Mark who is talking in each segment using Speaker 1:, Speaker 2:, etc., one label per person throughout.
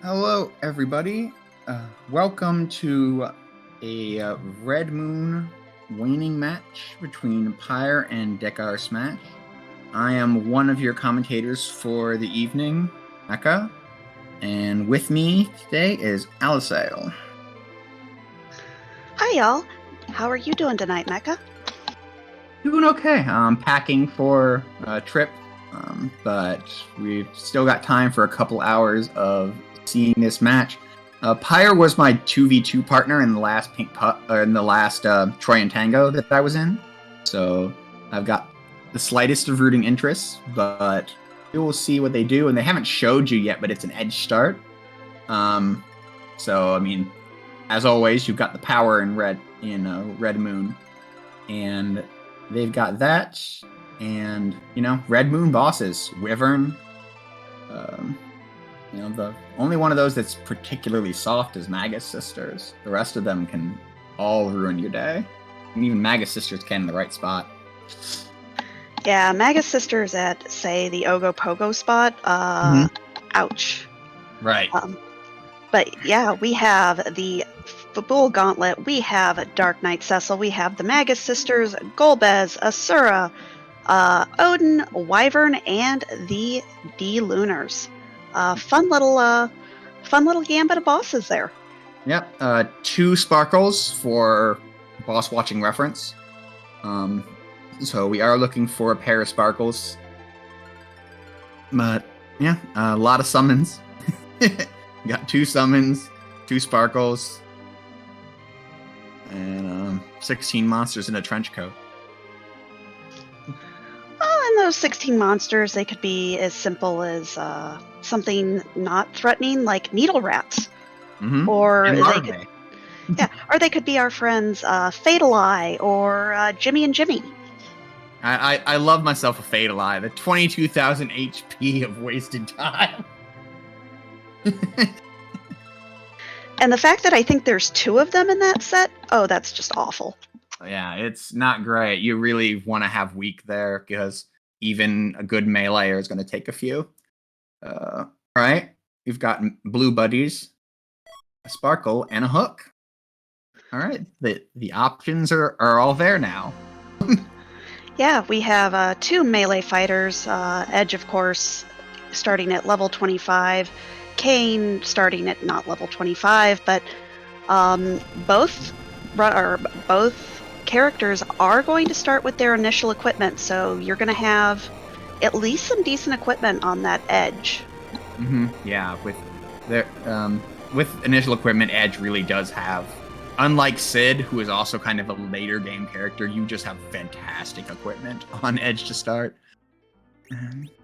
Speaker 1: Hello, everybody. Welcome to a Red Moon Waning match between Pyre and DekarSMASH. I am one of your commentators for the evening, Mecca, and with me today is Alisail.
Speaker 2: Hi, y'all. How are you doing tonight, Mecca?
Speaker 1: Doing okay. I'm packing for a trip, but we've still got time for a couple hours of seeing this match. Pyre was my 2v2 partner in the last Troy and Tango that I was in, so I've got the slightest of rooting interest, but we will see what they do, and they haven't showed you yet, but it's an edge start. So I mean, as always, you've got the power in Red Moon, and they've got that, and Red Moon bosses, Wyvern. The only one of those that's particularly soft is Magus Sisters. The rest of them can all ruin your day. And even Magus Sisters can in the right spot.
Speaker 2: Yeah, Magus Sisters at, say, the Ogopogo spot. Ouch.
Speaker 1: Right.
Speaker 2: But yeah, we have the Fabul Gauntlet, we have Dark Knight Cecil, we have the Magus Sisters, Golbez, Asura, Odin, Wyvern, and the Lunars. Fun little gambit of bosses there.
Speaker 1: Yep. 2 sparkles for boss watching reference. So we are looking for a pair of sparkles. But yeah, a lot of summons. Got 2 summons, 2 sparkles, and 16 monsters in a trench coat.
Speaker 2: And those 16 monsters, they could be as simple as something not threatening, like needle rats, or they could be our friends Fatal Eye or Jimmy and Jimmy.
Speaker 1: I love myself a Fatal Eye. The 22,000 HP of wasted time.
Speaker 2: And the fact that I think there's 2 of them in that set, that's just awful.
Speaker 1: Yeah, it's not great. You really want to have weak there, because even a good meleeer is going to take a few. Right? We've got blue buddies, a sparkle, and a hook. All right, the options are all there now.
Speaker 2: Yeah, we have 2 melee fighters. Edge, of course, starting at level 25. Kane starting at not level 25, but both characters are going to start with their initial equipment, so you're going to have at least some decent equipment on that Edge.
Speaker 1: Yeah, with initial equipment, Edge really does have, unlike Sid, who is also kind of a later game character, you just have fantastic equipment on Edge to start.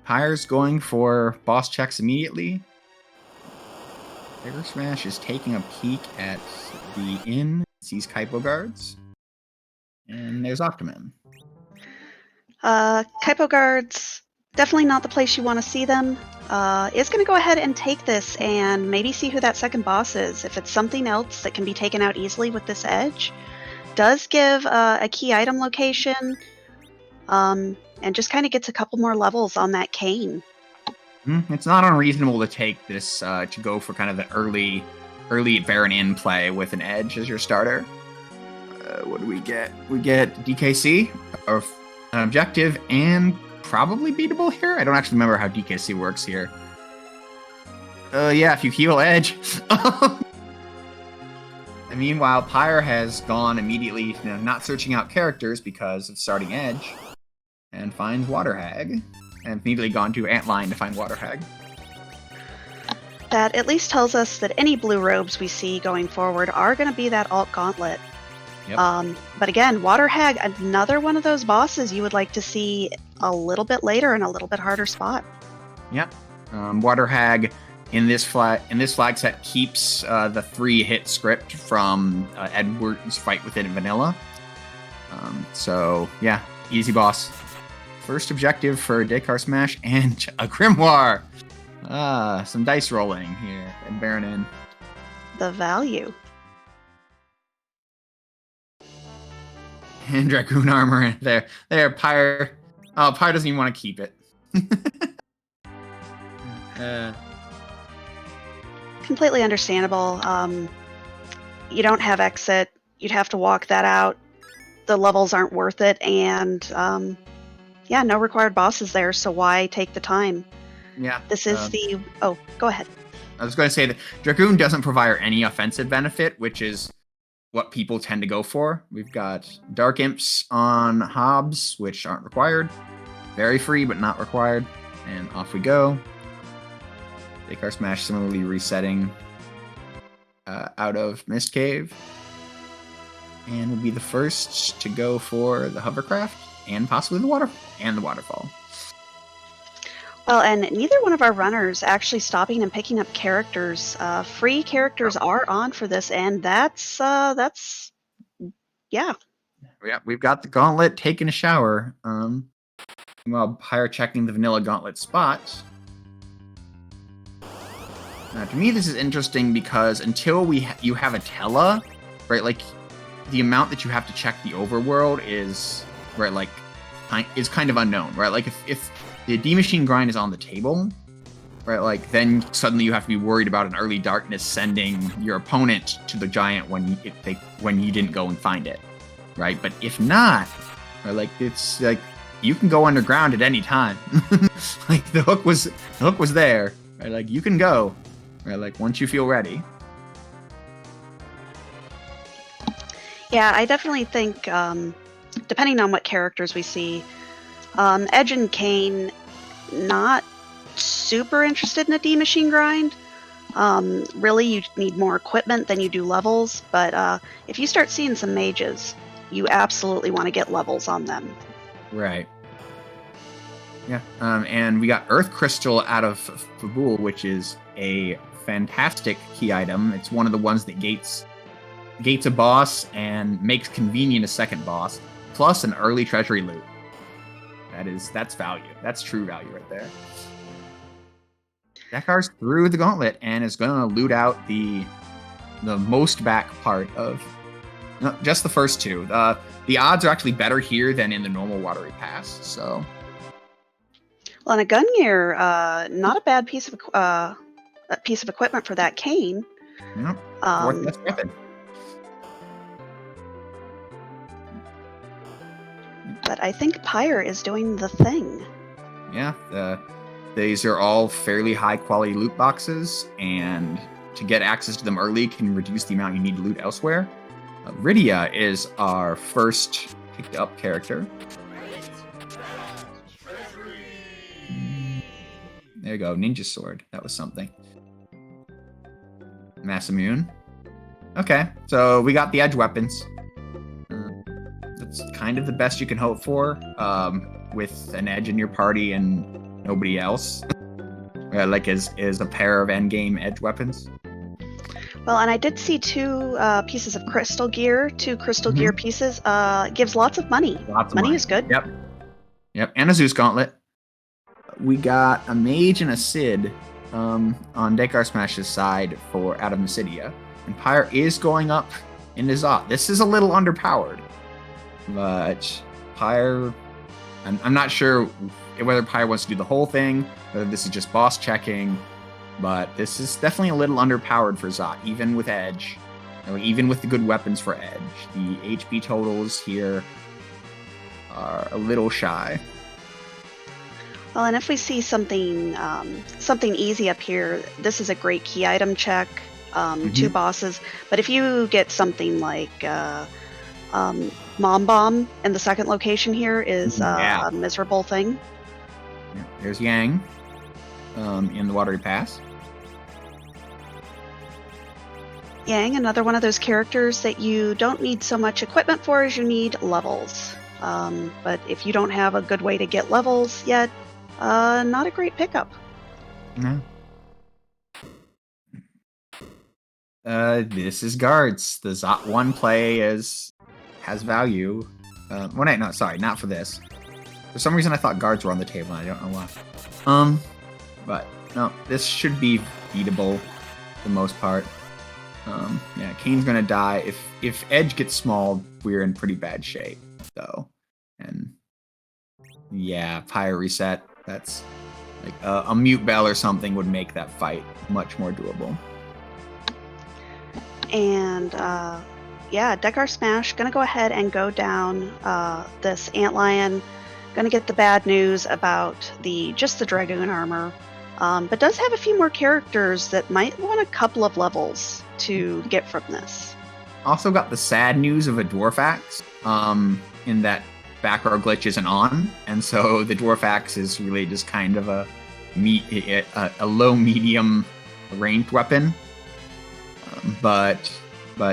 Speaker 1: Pyre's going for boss checks immediately. DekarSMASH is taking a peek at the inn, sees Kaipo guards, and there's Octoman.
Speaker 2: Kaipo guards, definitely not the place you want to see them. Is going to go ahead and take this and maybe see who that second boss is. If it's something else that can be taken out easily with this Edge, does give a key item location, and just kind of gets a couple more levels on that Kane.
Speaker 1: It's not unreasonable to take this to go for kind of the early Baron Inn play with an Edge as your starter. What do we get? We get DKC, or an objective, and probably beatable here. I don't actually remember how DKC works here. Yeah, if you heal Edge. And meanwhile, Pyre has gone immediately, not searching out characters because of starting Edge, and finds Water Hag. And immediately gone to Antline to find Water Hag.
Speaker 2: That at least tells us that any blue robes we see going forward are going to be that alt gauntlet.
Speaker 1: Yep.
Speaker 2: But again, Water Hag, another one of those bosses you would like to see a little bit later in a little bit harder spot.
Speaker 1: Yep. Water Hag in this flag set keeps the 3-hit script from Edward's fight within Vanilla. So yeah, easy boss. First objective for DekarSMASH and a Grimoire. Some dice rolling here at Baron Inn.
Speaker 2: The value.
Speaker 1: And Dragoon armor there. Pyre. Oh, Pyre doesn't even want to keep it.
Speaker 2: completely understandable. You don't have exit. You'd have to walk that out. The levels aren't worth it, and yeah, no required bosses there, so why take the time?
Speaker 1: Yeah.
Speaker 2: This is Oh, go ahead.
Speaker 1: I was going to say that Dragoon doesn't provide any offensive benefit, which is what people tend to go for. We've got Dark Imps on Hobbs, which aren't required. Very free, but not required. And off we go. DekarSMASH similarly resetting out of Mist Cave. And will be the first to go for the hovercraft and possibly the waterfall.
Speaker 2: Well, and neither one of our runners actually stopping and picking up characters. Free characters are on for this, and that's yeah.
Speaker 1: Yeah, we've got the gauntlet taking a shower. While Pyre checking the vanilla gauntlet spots. Now, to me, this is interesting because until you have a Tella, right? Like the amount that you have to check the overworld is right, like is kind of unknown, right? Like if the D machine grind is on the table, right? Like then suddenly you have to be worried about an early darkness sending your opponent to the giant when you didn't go and find it, right? But if not, right, like it's like you can go underground at any time. Like the hook was there, right? Like you can go, right? Like once you feel ready.
Speaker 2: Yeah, I definitely think, depending on what characters we see, Edge and Kane, not super interested in a D machine grind. Really, you need more equipment than you do levels, but if you start seeing some mages, you absolutely want to get levels on them.
Speaker 1: Right. Yeah. And we got Earth Crystal out of Fabul, which is a fantastic key item. It's one of the ones that gates a boss and makes convenient a second boss, plus an early treasury loot. That's value. That's true value right there. Dekar's through the gauntlet and is going to loot out the most back part of just the first two. The odds are actually better here than in the normal watery pass. So,
Speaker 2: well, and a gun gear, not a bad piece of equipment for that Kane.
Speaker 1: Yep. Fourth best weapon.
Speaker 2: But I think Pyre is doing the thing.
Speaker 1: Yeah, these are all fairly high quality loot boxes, and to get access to them early can reduce the amount you need to loot elsewhere. Rydia is our first picked up character. There you go, Ninja Sword. That was something. Mass Immune. Okay, so we got the edge weapons. That's kind of the best you can hope for with an edge in your party and nobody else. Like is a pair of endgame edge weapons.
Speaker 2: Well, and I did see two pieces of crystal gear, gear pieces. Gives lots of money. Money is good.
Speaker 1: Yep, and a Zeus gauntlet. We got a mage and a Sid on DekarSMASH's side for out of Mysidia. And Pyre is going up into Zot. This is a little underpowered. But Pyre, I'm not sure whether Pyre wants to do the whole thing, whether this is just boss checking, but this is definitely a little underpowered for Zot, even with Edge, even with the good weapons for Edge. The HP totals here are a little shy.
Speaker 2: Well, and if we see something easy up here, this is a great key item check. Two bosses, but if you get something like Mom Bomb in the second location here is a miserable thing.
Speaker 1: Yeah. There's Yang in the watery pass.
Speaker 2: Yang, another one of those characters that you don't need so much equipment for as you need levels. But if you don't have a good way to get levels yet, not a great pickup.
Speaker 1: No. This is guards. The Zot 1 play has value. Sorry, not for this. For some reason I thought guards were on the table and I don't know why. But no, this should be beatable for the most part. Yeah, Kane's gonna die. If Edge gets small, we're in pretty bad shape, though. And yeah, Pyre reset. That's like a mute bell or something would make that fight much more doable.
Speaker 2: And yeah, DekarSMASH gonna go ahead and go down this antlion. Gonna get the bad news about just the dragoon armor, but does have a few more characters that might want a couple of levels to get from this.
Speaker 1: Also got the sad news of a dwarf axe. In that back row glitch isn't on, and so the dwarf axe is really just kind of a low medium ranged weapon. But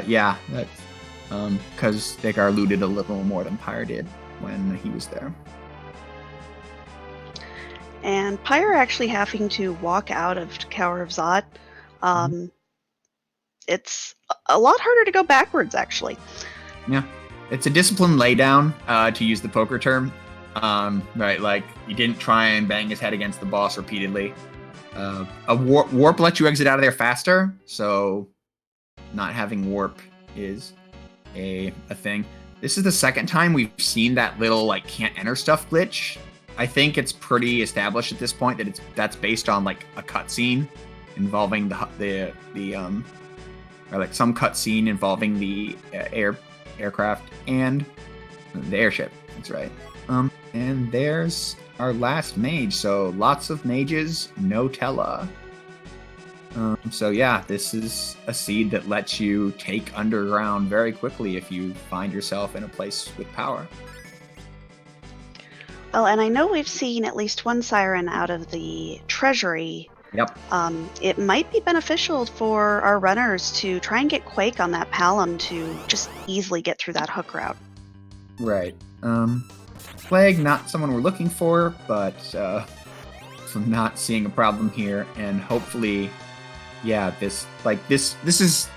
Speaker 1: yeah, that's because Dekar looted a little more than Pyre did when he was there.
Speaker 2: And Pyre actually having to walk out of Tower of Zot. It's a lot harder to go backwards, actually.
Speaker 1: Yeah. It's a disciplined laydown, to use the poker term. Right, like, you didn't try and bang his head against the boss repeatedly. A warp lets you exit out of there faster, so not having warp is a thing. This is the second time we've seen that little, like, can't enter stuff glitch. I think it's pretty established at this point that that's based on, like, a cutscene involving or like some cutscene involving the aircraft and the airship. That's right. And there's our last mage. So lots of mages, no Tella. So yeah, this is a seed that lets you take underground very quickly if you find yourself in a place with power.
Speaker 2: Well, and I know we've seen at least one siren out of the treasury.
Speaker 1: Yep.
Speaker 2: It might be beneficial for our runners to try and get Quake on that Palom to just easily get through that hook route.
Speaker 1: Right. Plague, not someone we're looking for, but I'm not seeing a problem here, and hopefully, yeah, this is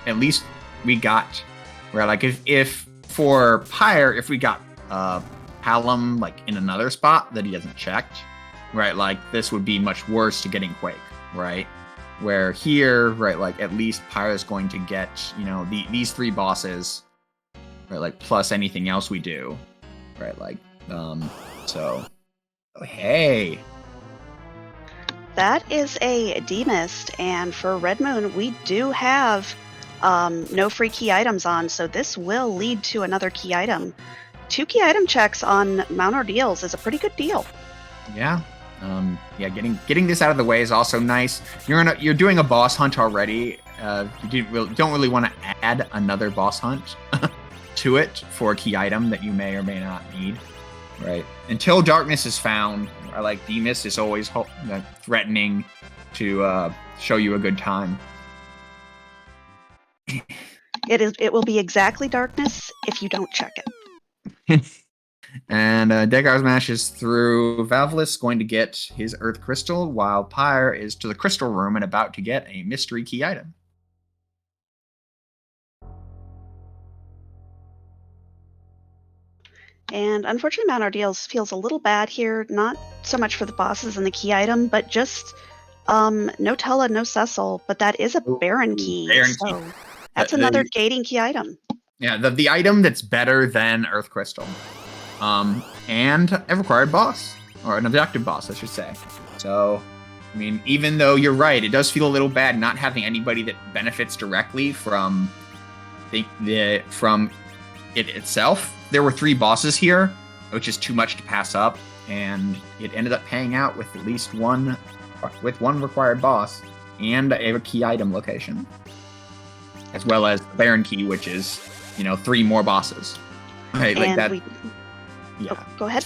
Speaker 1: at least we got where, like, if for Pyre, if we got Palom like in another spot that he hasn't checked, right, like this would be much worse to getting Quake, right? Where here, right, like at least Pyre is going to get, you know, these three bosses, right, like plus anything else we do, right, like so hey.
Speaker 2: That is a demist, and for Red Moon, we do have no free key items on, so this will lead to another key item. 2 key item checks on Mount Ordeals is a pretty good deal.
Speaker 1: Yeah. Yeah, getting this out of the way is also nice. You're doing a boss hunt already. You don't really want to add another boss hunt to it for a key item that you may or may not need, right? Until darkness is found, or like Demas is always threatening to show you a good time.
Speaker 2: It will be exactly darkness if you don't check it.
Speaker 1: And DekarSMASH is through Valveless, going to get his Earth Crystal, while Pyre is to the Crystal Room and about to get a mystery key item.
Speaker 2: And unfortunately, Mount Ordeals feels a little bad here, not so much for the bosses and the key item, but just no Tella, no Cecil, but that is a Baron key. So that's another gating key item.
Speaker 1: Yeah, the item that's better than Earth Crystal. And a required boss, or an objective boss, I should say. So, I mean, even though you're right, it does feel a little bad not having anybody that benefits directly from from it itself. There were 3 bosses here, which is too much to pass up, and it ended up paying out with at least one required boss and a key item location, as well as the Baron key, which is, you know, 3 more bosses. Right, like that. Yeah.
Speaker 2: Oh, go ahead.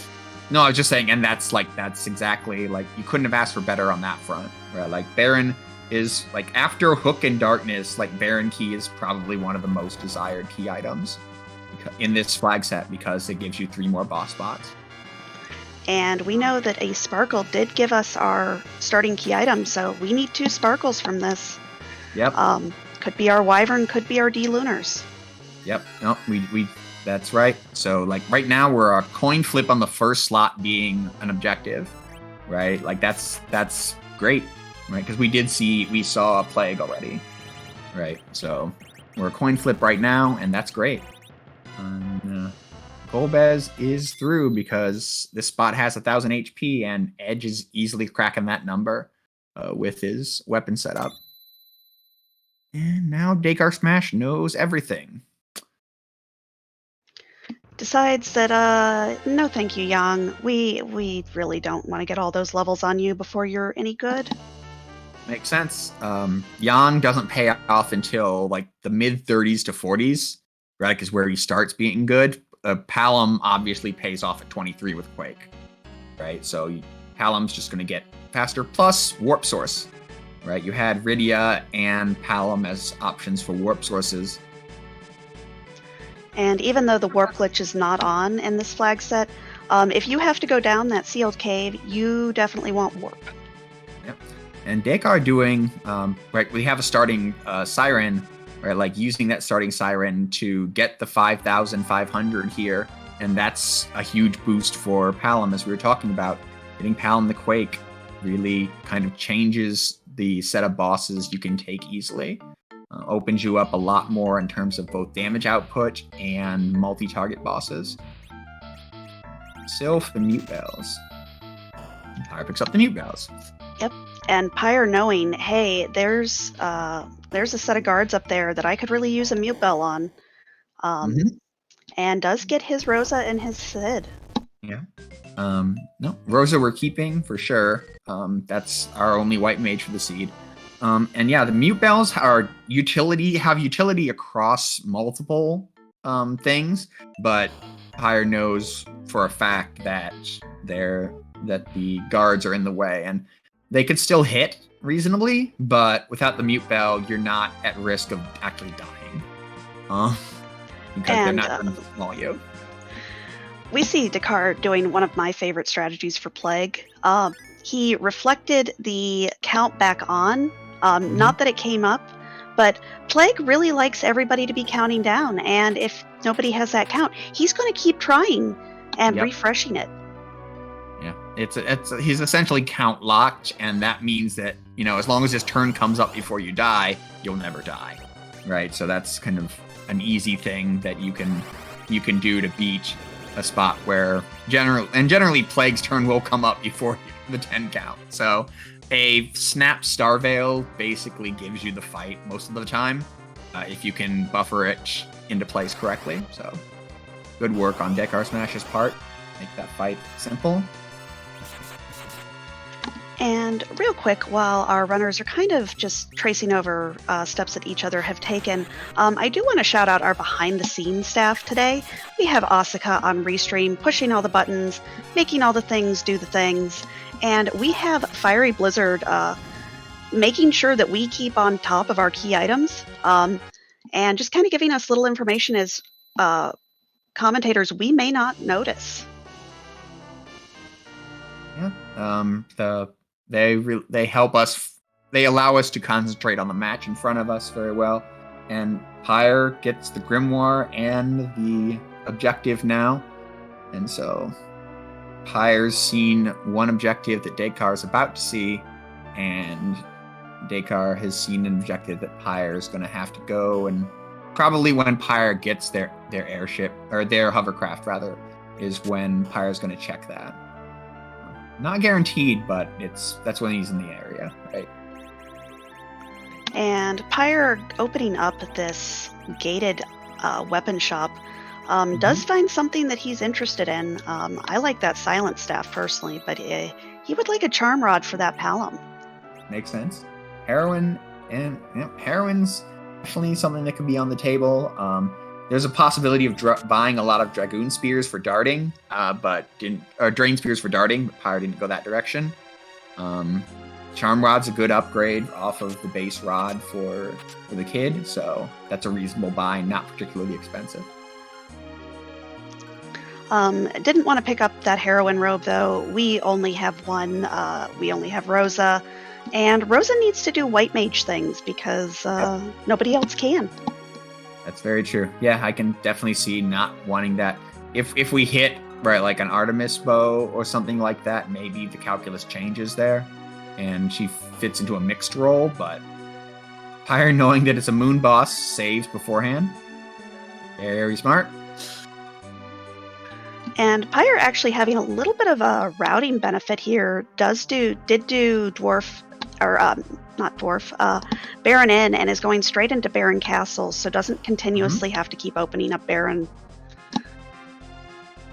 Speaker 1: No, I was just saying, and that's exactly, like, you couldn't have asked for better on that front. Right? Like, Baron is, like, after Hook and Darkness, like, Baron Key is probably one of the most desired key items in this flag set because it gives you 3 more boss spots.
Speaker 2: And we know that a Sparkle did give us our starting key item, so we need 2 Sparkles from this.
Speaker 1: Yep.
Speaker 2: Could be our Wyvern, could be our D-Lunars.
Speaker 1: Yep. No, we that's right. So, like, right now we're a coin flip on the first slot being an objective, right? Like, that's great, right? Because we saw a Plague already, right? So we're a coin flip right now, and that's great. Golbez is through because this spot has 1,000 HP, and Edge is easily cracking that number with his weapon setup. And now DekarSMASH knows everything.
Speaker 2: Decides that, no thank you, Yang. We really don't want to get all those levels on you before you're any good.
Speaker 1: Makes sense. Yang doesn't pay off until like the mid 30s to 40s, right? Is where he starts being good. Palom obviously pays off at 23 with Quake, right? So Palom's just going to get faster. Plus Warp Source, right? You had Rydia and Palom as options for Warp Sources.
Speaker 2: And even though the warp glitch is not on in this flag set, if you have to go down that sealed cave, you definitely want warp.
Speaker 1: Yep. And Dekar doing, right, we have a starting Siren, right, like using that starting Siren to get the 5,500 here. And that's a huge boost for Palom, as we were talking about. Getting Palom the Quake really kind of changes the set of bosses you can take easily. Opens you up a lot more in terms of both damage output and multi-target bosses. Sylph the Mute Bells. Pyre picks up the Mute Bells.
Speaker 2: Yep, and Pyre knowing, hey, there's a set of guards up there that I could really use a Mute Bell on. And does get his Rosa and his Sid.
Speaker 1: Yeah. No, Rosa we're keeping for sure. That's our only white mage for the seed. And yeah, the Mute Bells have utility across multiple things, but Pyre knows for a fact that the guards are in the way, and they could still hit reasonably, but without the Mute Bell, you're not at risk of actually dying. Because they're not going to maul you.
Speaker 2: We see Dekar doing one of my favorite strategies for Plague. He reflected the count back on. Not that it came up, but Plague really likes everybody to be counting down, and if nobody has that count, he's going to keep trying and refreshing it.
Speaker 1: Yeah, he's essentially count locked, and that means that, as long as his turn comes up before you die, you'll never die, right? So that's kind of an easy thing that you can do to beat a spot where generally Plague's turn will come up before the 10 count. So a snap Star Veil basically gives you the fight most of the time, if you can buffer it into place correctly. So good work on DekarSMASH's part. Make that fight simple.
Speaker 2: And real quick, while our runners are kind of just tracing over steps that each other have taken, I do want to shout out our behind-the-scenes staff today. We have Asuka on Restream, pushing all the buttons, making all the things do the things, and we have Fiery Blizzard making sure that we keep on top of our key items, and just kind of giving us little information as commentators we may not notice.
Speaker 1: Yeah, they help us. They allow us to concentrate on the match in front of us very well. And Pyre gets the Grimoire and the objective now. And so Pyre's seen one objective that Dekar is about to see, and Dekar has seen an objective that Pyre is going to have to go. And probably when Pyre gets their airship, or their hovercraft rather, is when Pyre's going to check that. Not guaranteed, but that's when he's in the area, right?
Speaker 2: And Pyre opening up this gated weapon shop does find something that he's interested in. I like that silent staff personally, but he would like a charm rod for that Palom.
Speaker 1: Makes sense. Heroin and heroin's definitely something that could be on the table. There's a possibility of buying a lot of Dragoon Spears for darting, or Drain Spears for darting, but Pyre didn't go that direction. Charm Rod's a good upgrade off of the base rod for the kid, so that's a reasonable buy, not particularly expensive.
Speaker 2: Didn't want to pick up that heroin robe, though. We only have one. We only have Rosa, and Rosa needs to do white mage things because nobody else can.
Speaker 1: That's very true. Yeah, I can definitely see not wanting that. If we hit, right, like an Artemis bow or something like that, maybe the calculus changes there, and she fits into a mixed role, but Pyre, knowing that it's a moon boss, saves beforehand. Very smart.
Speaker 2: And Pyre actually having a little bit of a routing benefit here did do dwarf or not dwarf, Baron Inn, and is going straight into Baron Castle, so doesn't continuously have to keep opening up Baron.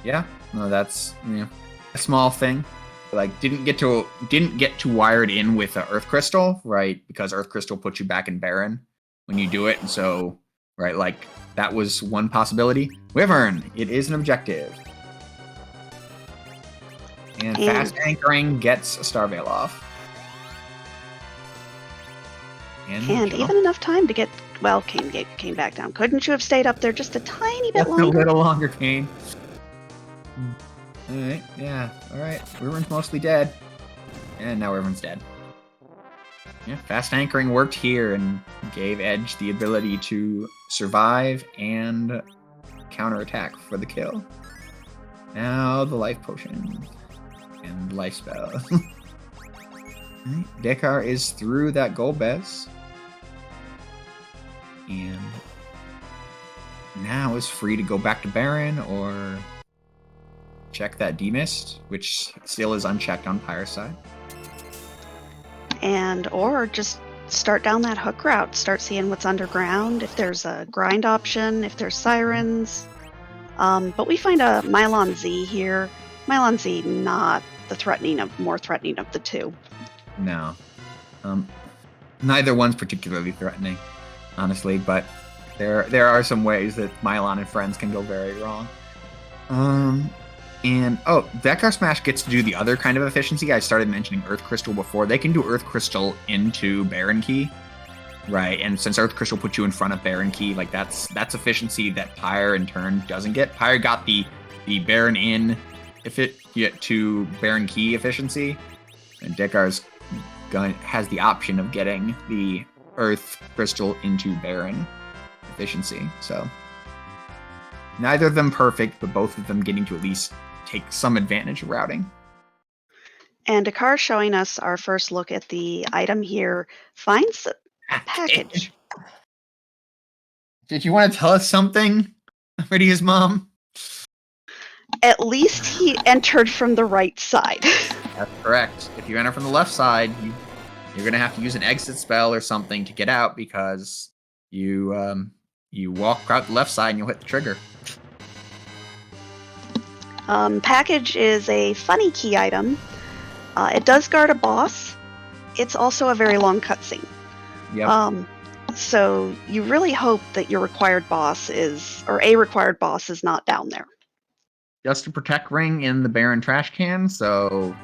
Speaker 1: Yeah, no, that's a small thing. Like didn't get to wire it in with Earth Crystal, right? Because Earth Crystal puts you back in Baron when you do it, and so right, like that was one possibility. Wyvern, it is an objective. And fast anchoring gets a Star Veil off.
Speaker 2: And even enough time to get, well, came back down. Couldn't you have stayed up there just a tiny bit longer?
Speaker 1: A little longer, Kane. Alright, yeah, alright. Wyvern's mostly dead. And now Wyvern's dead. Yeah, fast anchoring worked here and gave Edge the ability to survive and counterattack for the kill. Now the life potion and life spell. Right. Dekar is through that Golbez. And now is free to go back to Baron or check that Demist, which still is unchecked on Pyre's side.
Speaker 2: And or just start down that hook route, start seeing what's underground, if there's a grind option, if there's sirens. But we find a Mylon Z here. Mylon Z not the more threatening of the two.
Speaker 1: No. Neither one's particularly threatening, honestly, but there are some ways that Mylon and friends can go very wrong. And DekarSMASH gets to do the other kind of efficiency. I started mentioning Earth Crystal before. They can do Earth Crystal into Baron Key, right? And since Earth Crystal puts you in front of Baron Key, like that's efficiency that Pyre in turn doesn't get. Pyre got the Baron in if it get to Baron Key efficiency, and Dekar's has the option of getting the Earth Crystal into Baron efficiency. So neither of them perfect, but both of them getting to at least take some advantage of routing.
Speaker 2: And Dekar showing us our first look at the item here, finds a package.
Speaker 1: Did you want to tell us something, Lydia's mom?
Speaker 2: At least he entered from the right side.
Speaker 1: That's correct. If you enter from the left side, you're going to have to use an exit spell or something to get out, because you walk out the left side and you'll hit the trigger.
Speaker 2: Package is a funny key item. It does guard a boss. It's also a very long cutscene.
Speaker 1: Yep.
Speaker 2: So you really hope that your required boss is not down there.
Speaker 1: Just a protect ring in the Baron trash can, so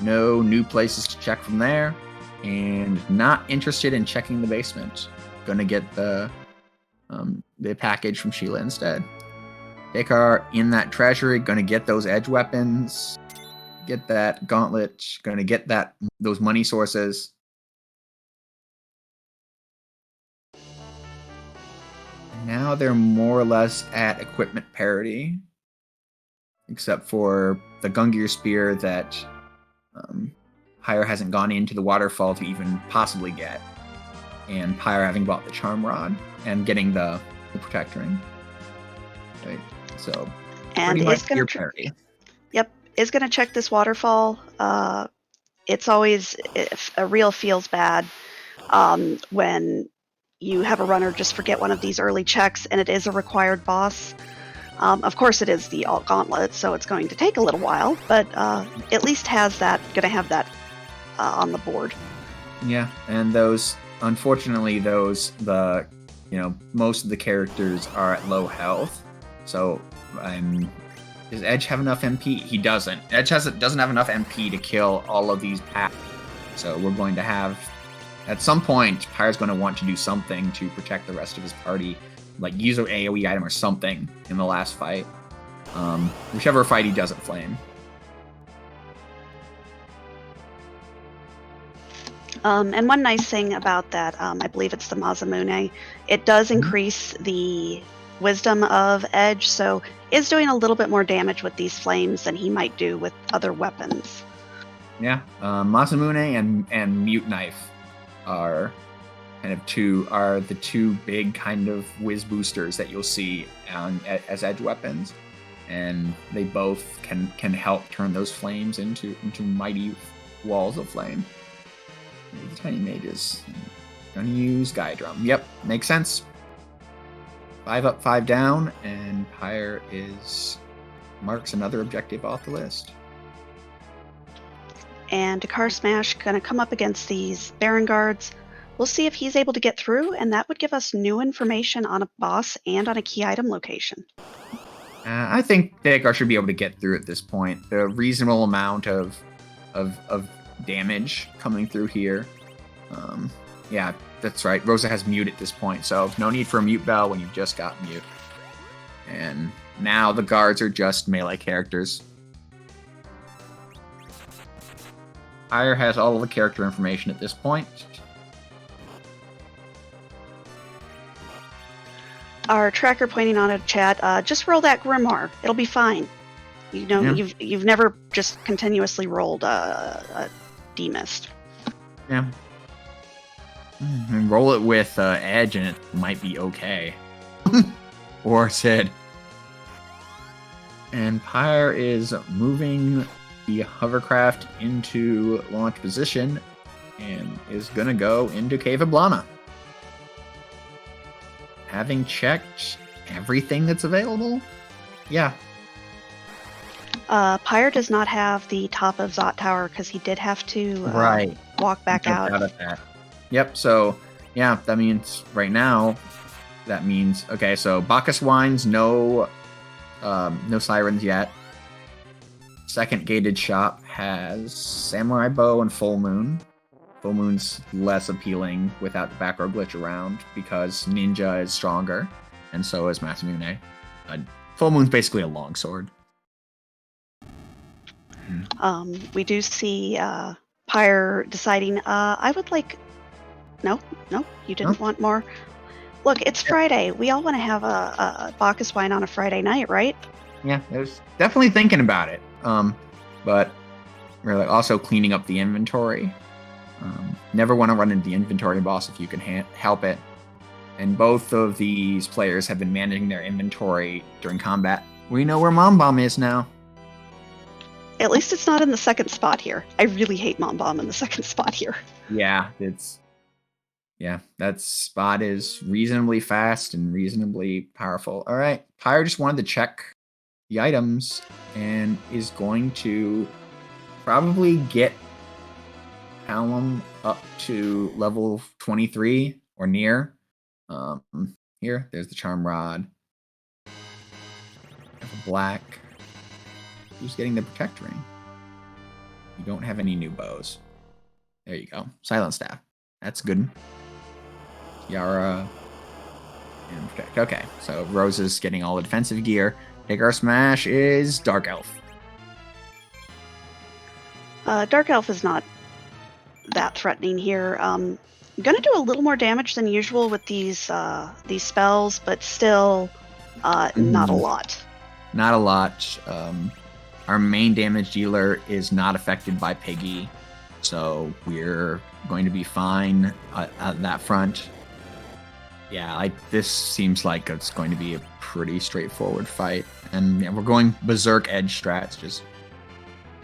Speaker 1: no new places to check from there. And not interested in checking the basement. Gonna get the package from Sheila instead. Dekar in that treasury, gonna get those edge weapons, get that gauntlet, gonna get those money sources. And now they're more or less at equipment parity, except for the Gungnir Spear that Pyre hasn't gone into the waterfall to even possibly get, and Pyre having bought the Charm Rod and getting the Protect Ring. Right. So
Speaker 2: and
Speaker 1: pretty much
Speaker 2: it's gonna
Speaker 1: parity.
Speaker 2: Yep, is gonna check this waterfall. It's always, if a real feels bad when you have a runner just forget one of these early checks, and it is a required boss. Of course, it is the alt gauntlet, so it's going to take a little while, but at least gonna have that on the board.
Speaker 1: Yeah, and unfortunately, most of the characters are at low health. So, does Edge have enough MP? He doesn't. Edge doesn't have enough MP to kill all of these packs. So we're going to have, at some point, Pyre's going to want to do something to protect the rest of his party, like use an AoE item or something in the last fight. Whichever fight he doesn't flame.
Speaker 2: And one nice thing about that, I believe it's the Masamune, it does increase the wisdom of Edge, so is doing a little bit more damage with these flames than he might do with other weapons.
Speaker 1: Yeah, Masamune and Mute Knife are the two big kind of whiz boosters that you'll see as edge weapons, and they both can help turn those flames into mighty walls of flame. The tiny mages. Gonna use Guy Drum. Yep, makes sense. 5 up, 5 down, and Pyre marks another objective off the list.
Speaker 2: And DekarSMASH gonna come up against these Baron guards. We'll see if he's able to get through, and that would give us new information on a boss and on a key item location.
Speaker 1: I think Dekar should be able to get through at this point. The reasonable amount of damage coming through here. Yeah, that's right. Rosa has mute at this point, so no need for a mute bell when you've just got mute. And now the guards are just melee characters. Pyre has all of the character information at this point.
Speaker 2: Our tracker pointing on a chat, just roll that Grimoire. It'll be fine. You know,
Speaker 1: Yeah.
Speaker 2: you've never just continuously rolled a demist.
Speaker 1: Yeah. And roll it with Edge and it might be okay. Or Sid. And Pyre is moving the hovercraft into launch position and is going to go into Cave of Blana. Having checked everything that's available? Yeah.
Speaker 2: Pyre does not have the top of Zot Tower because he did have to walk back
Speaker 1: Jumped out of that. Yep, so yeah, that means right now, okay, so Bacchus Wines, no sirens yet. Second gated shop has Samurai Bow and Full Moon. Full Moon's less appealing without the back row glitch around because Ninja is stronger, and so is Masamune. Full Moon's basically a longsword.
Speaker 2: We do see Pyre deciding, I would like... No, you didn't want more. Look, it's Friday. We all want to have a Bacchus wine on a Friday night, right?
Speaker 1: Yeah, I was definitely thinking about it. But we're also cleaning up the inventory. Never want to run into the inventory boss if you can help it. And both of these players have been managing their inventory during combat. We know where Mom Bomb is now.
Speaker 2: At least it's not in the second spot here. I really hate Mom Bomb in the second spot here.
Speaker 1: Yeah, that spot is reasonably fast and reasonably powerful. All right, Pyre just wanted to check the items and is going to probably get Callum up to level 23 or near. Here, there's the Charm Rod. Black. Who's getting the Protect Ring? You don't have any new bows. There you go. Silent Staff. That's good. Yara and Protect. Okay, so Rose is getting all the defensive gear. DekarSMASH is Dark Elf.
Speaker 2: Dark Elf is not that threatening here. Gonna do a little more damage than usual with these spells, but still not a lot.
Speaker 1: Not a lot. Our main damage dealer is not affected by Piggy, so we're going to be fine at that front. Yeah, this seems like it's going to be a pretty straightforward fight. And yeah, we're going Berserk Edge strats. Just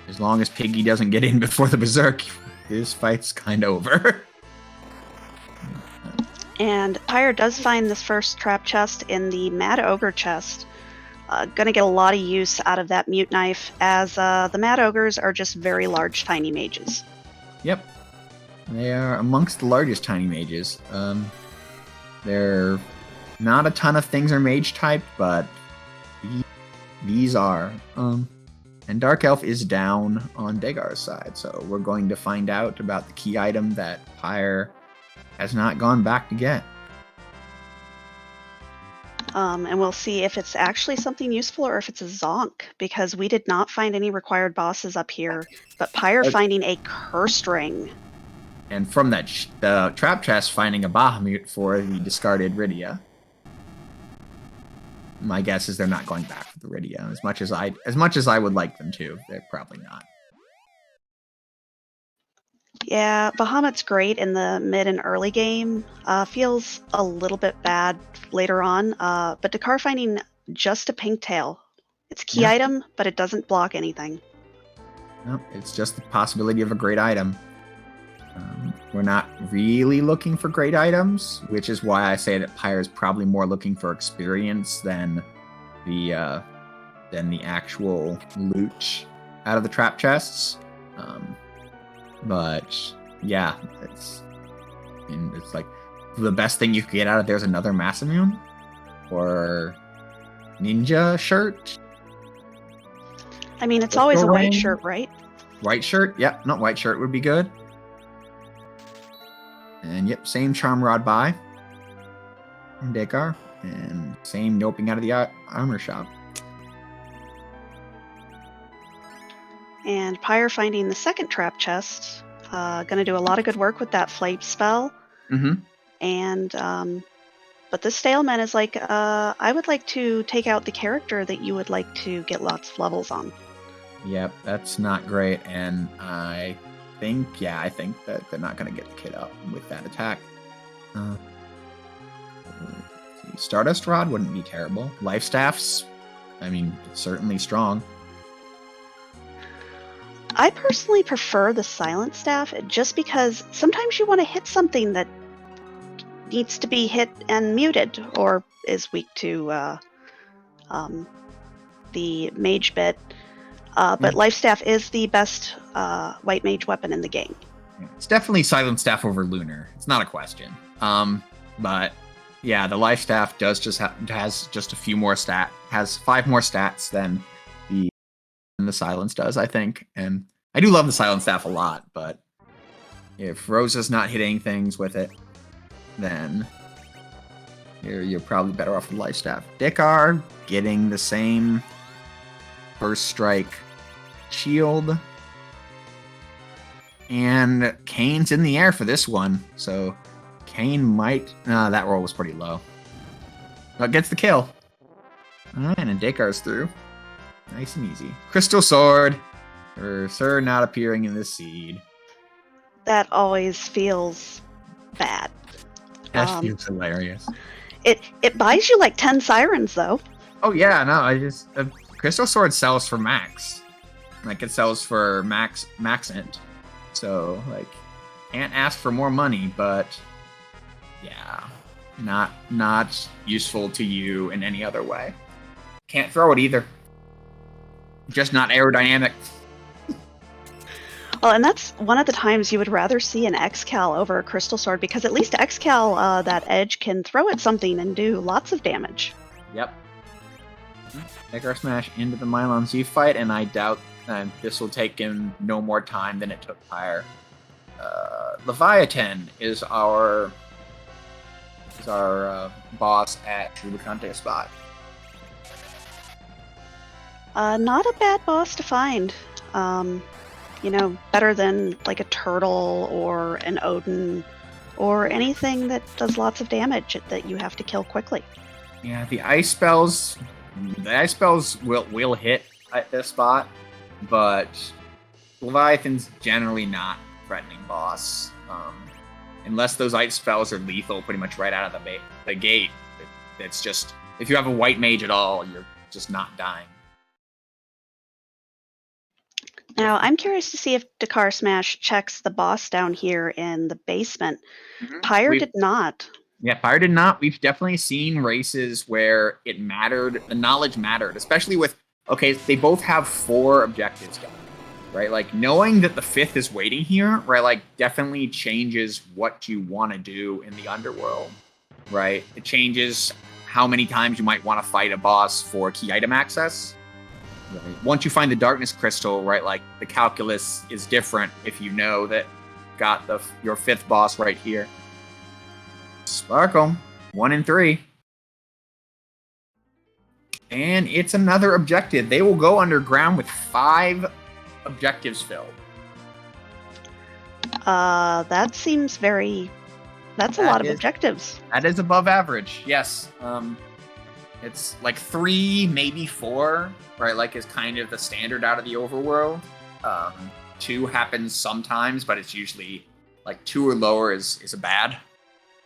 Speaker 1: as long as Piggy doesn't get in before the Berserk, this fight's kind of over.
Speaker 2: And Pyre does find this first trap chest in the Mad Ogre chest. Gonna get a lot of use out of that Mute Knife, as the Mad Ogres are just very large tiny mages.
Speaker 1: Yep. They are amongst the largest tiny mages. They're not a ton of things are mage typed, but these are. And Dark Elf is down on Degar's side, so we're going to find out about the key item that Pyre has not gone back to get.
Speaker 2: And we'll see if it's actually something useful or if it's a zonk, because we did not find any required bosses up here, but Pyre finding a cursed ring.
Speaker 1: And from that, the trap chest finding a Bahamut for the discarded Rydia. My guess is they're not going back for the Rydia. As much as I would like them to, they're probably not.
Speaker 2: Yeah, Bahamut's great in the mid and early game. Feels a little bit bad later on. But Dekar finding just a pink tail. It's a key item, but it doesn't block anything.
Speaker 1: No, it's just the possibility of a great item. we're not really looking for great items, which is why I say that Pyre is probably more looking for experience than the actual loot out of the trap chests. But yeah, it's like the best thing you could get out of there's another Masamune or ninja shirt.
Speaker 2: I mean, it's always a white shirt, right?
Speaker 1: White shirt? Yep, not white shirt would be good. And yep, same charm rod buy from Dekar. And same noping out of the armor shop.
Speaker 2: And Pyre finding the second trap chest. Gonna do a lot of good work with that flame spell.
Speaker 1: Mm-hmm.
Speaker 2: And but this Staleman is like, I would like to take out the character that you would like to get lots of levels on.
Speaker 1: Yep, that's not great, and I think that they're not going to get the kid up with that attack. Stardust Rod wouldn't be terrible. Life Staffs, I mean, certainly strong.
Speaker 2: I personally prefer the Silent Staff just because sometimes you want to hit something that needs to be hit and muted or is weak to the mage bit. But Life Staff is the best white mage weapon in the game.
Speaker 1: It's definitely Silent Staff over Lunar. It's not a question. But yeah, the Life Staff has just a few more has 5 more stats than the Silence does, I think. And I do love the Silent Staff a lot, but if Rosa's not hitting things with it, then you're probably better off with Life Staff. Dekar getting the same First Strike shield. And Kane's in the air for this one. So Kane might... that roll was pretty low. But gets the kill. Alright, and Dekar's through. Nice and easy. Crystal Sword. For Sir not appearing in the seed.
Speaker 2: That always feels bad.
Speaker 1: That feels hilarious.
Speaker 2: It buys you like 10 sirens, though.
Speaker 1: Oh, yeah, no, I just... Crystal Sword sells for max. Like, it sells for max int. So, like, can't ask for more money, but... Yeah. Not useful to you in any other way. Can't throw it either. Just not aerodynamic.
Speaker 2: Well, and that's one of the times you would rather see an X-Cal over a Crystal Sword, because at least X-Cal, that edge, can throw at something and do lots of damage.
Speaker 1: Yep. DekarSMASH into the Mylon Z fight, and I doubt this will take him no more time than it took Pyre. Leviathan is our boss at Trubicante spot.
Speaker 2: Not a bad boss to find. Better than like a turtle or an Odin or anything that does lots of damage that you have to kill quickly.
Speaker 1: Yeah, the ice spells will hit at this spot, but Leviathan's generally not a threatening boss. Unless those ice spells are lethal pretty much right out of the gate. It's just, if you have a white mage at all, you're just not dying.
Speaker 2: Now, I'm curious to see if DekarSMASH checks the boss down here in the basement.
Speaker 1: Mm-hmm.
Speaker 2: Pyre did not.
Speaker 1: Yeah, Pyre did not. We've definitely seen races where it mattered. The knowledge mattered, especially with, okay, they both have 4 objectives going, right? Like, knowing that the 5th is waiting here, right, like, definitely changes what you want to do in the underworld, right? It changes how many times you might want to fight a boss for key item access. Right. Once you find the darkness crystal, right, like, the calculus is different if you know that got your 5th boss right here. Sparkle, 1 in 3. And it's another objective. They will go underground with 5 objectives filled.
Speaker 2: That seems that's a lot of objectives.
Speaker 1: That is above average, yes. It's like 3, maybe 4, right? Like, is kind of the standard out of the overworld. 2 happens sometimes, but it's usually like 2 or lower is a bad.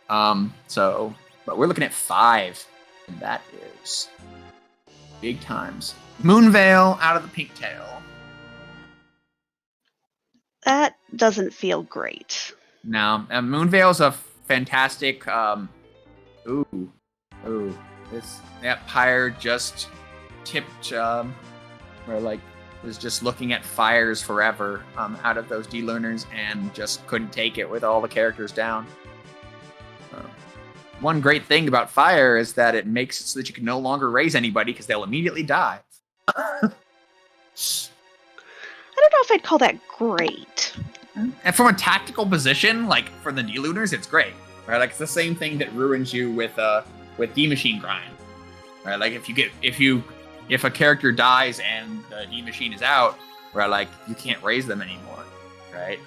Speaker 1: But we're looking at 5, and that is big times. Moonveil out of the pink tail.
Speaker 2: That doesn't feel great.
Speaker 1: No, Moonveil's a fantastic. Pyre just tipped. Where like was just looking at fires forever out of those D-learners and just couldn't take it with all the characters down. One great thing about fire is that it makes it so that you can no longer raise anybody because they'll immediately die.
Speaker 2: I don't know if I'd call that great.
Speaker 1: And from a tactical position, like for the D-Lunars, it's great, right? Like it's the same thing that ruins you with D-Machine grind, right? Like if a character dies and the D-Machine is out, right? Like you can't raise them anymore, right?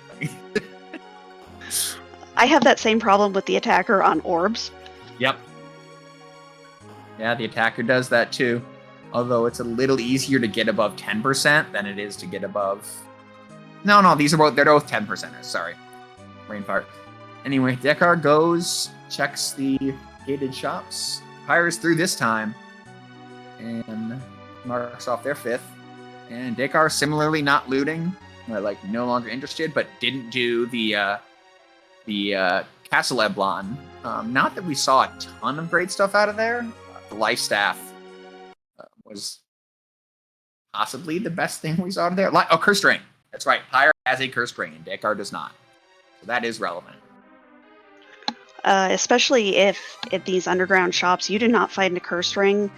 Speaker 2: I have that same problem with the attacker on orbs.
Speaker 1: Yep. Yeah, the attacker does that too. Although it's a little easier to get above 10% than it is to get above... No, they're both 10%ers, sorry. Brain fart. Anyway, Dekar goes, checks the gated shops. Pyre's through this time. And marks off their 5th. And Dekar similarly not looting. Like, no longer interested, but didn't do the Castle Eblon. Not that we saw a ton of great stuff out of there. The Life Staff was possibly the best thing we saw out of there. Curse Ring. That's right. Pyre has a Curse Ring, and Dekar does not. So that is relevant.
Speaker 2: Especially if at these underground shops you do not find a Curse Ring.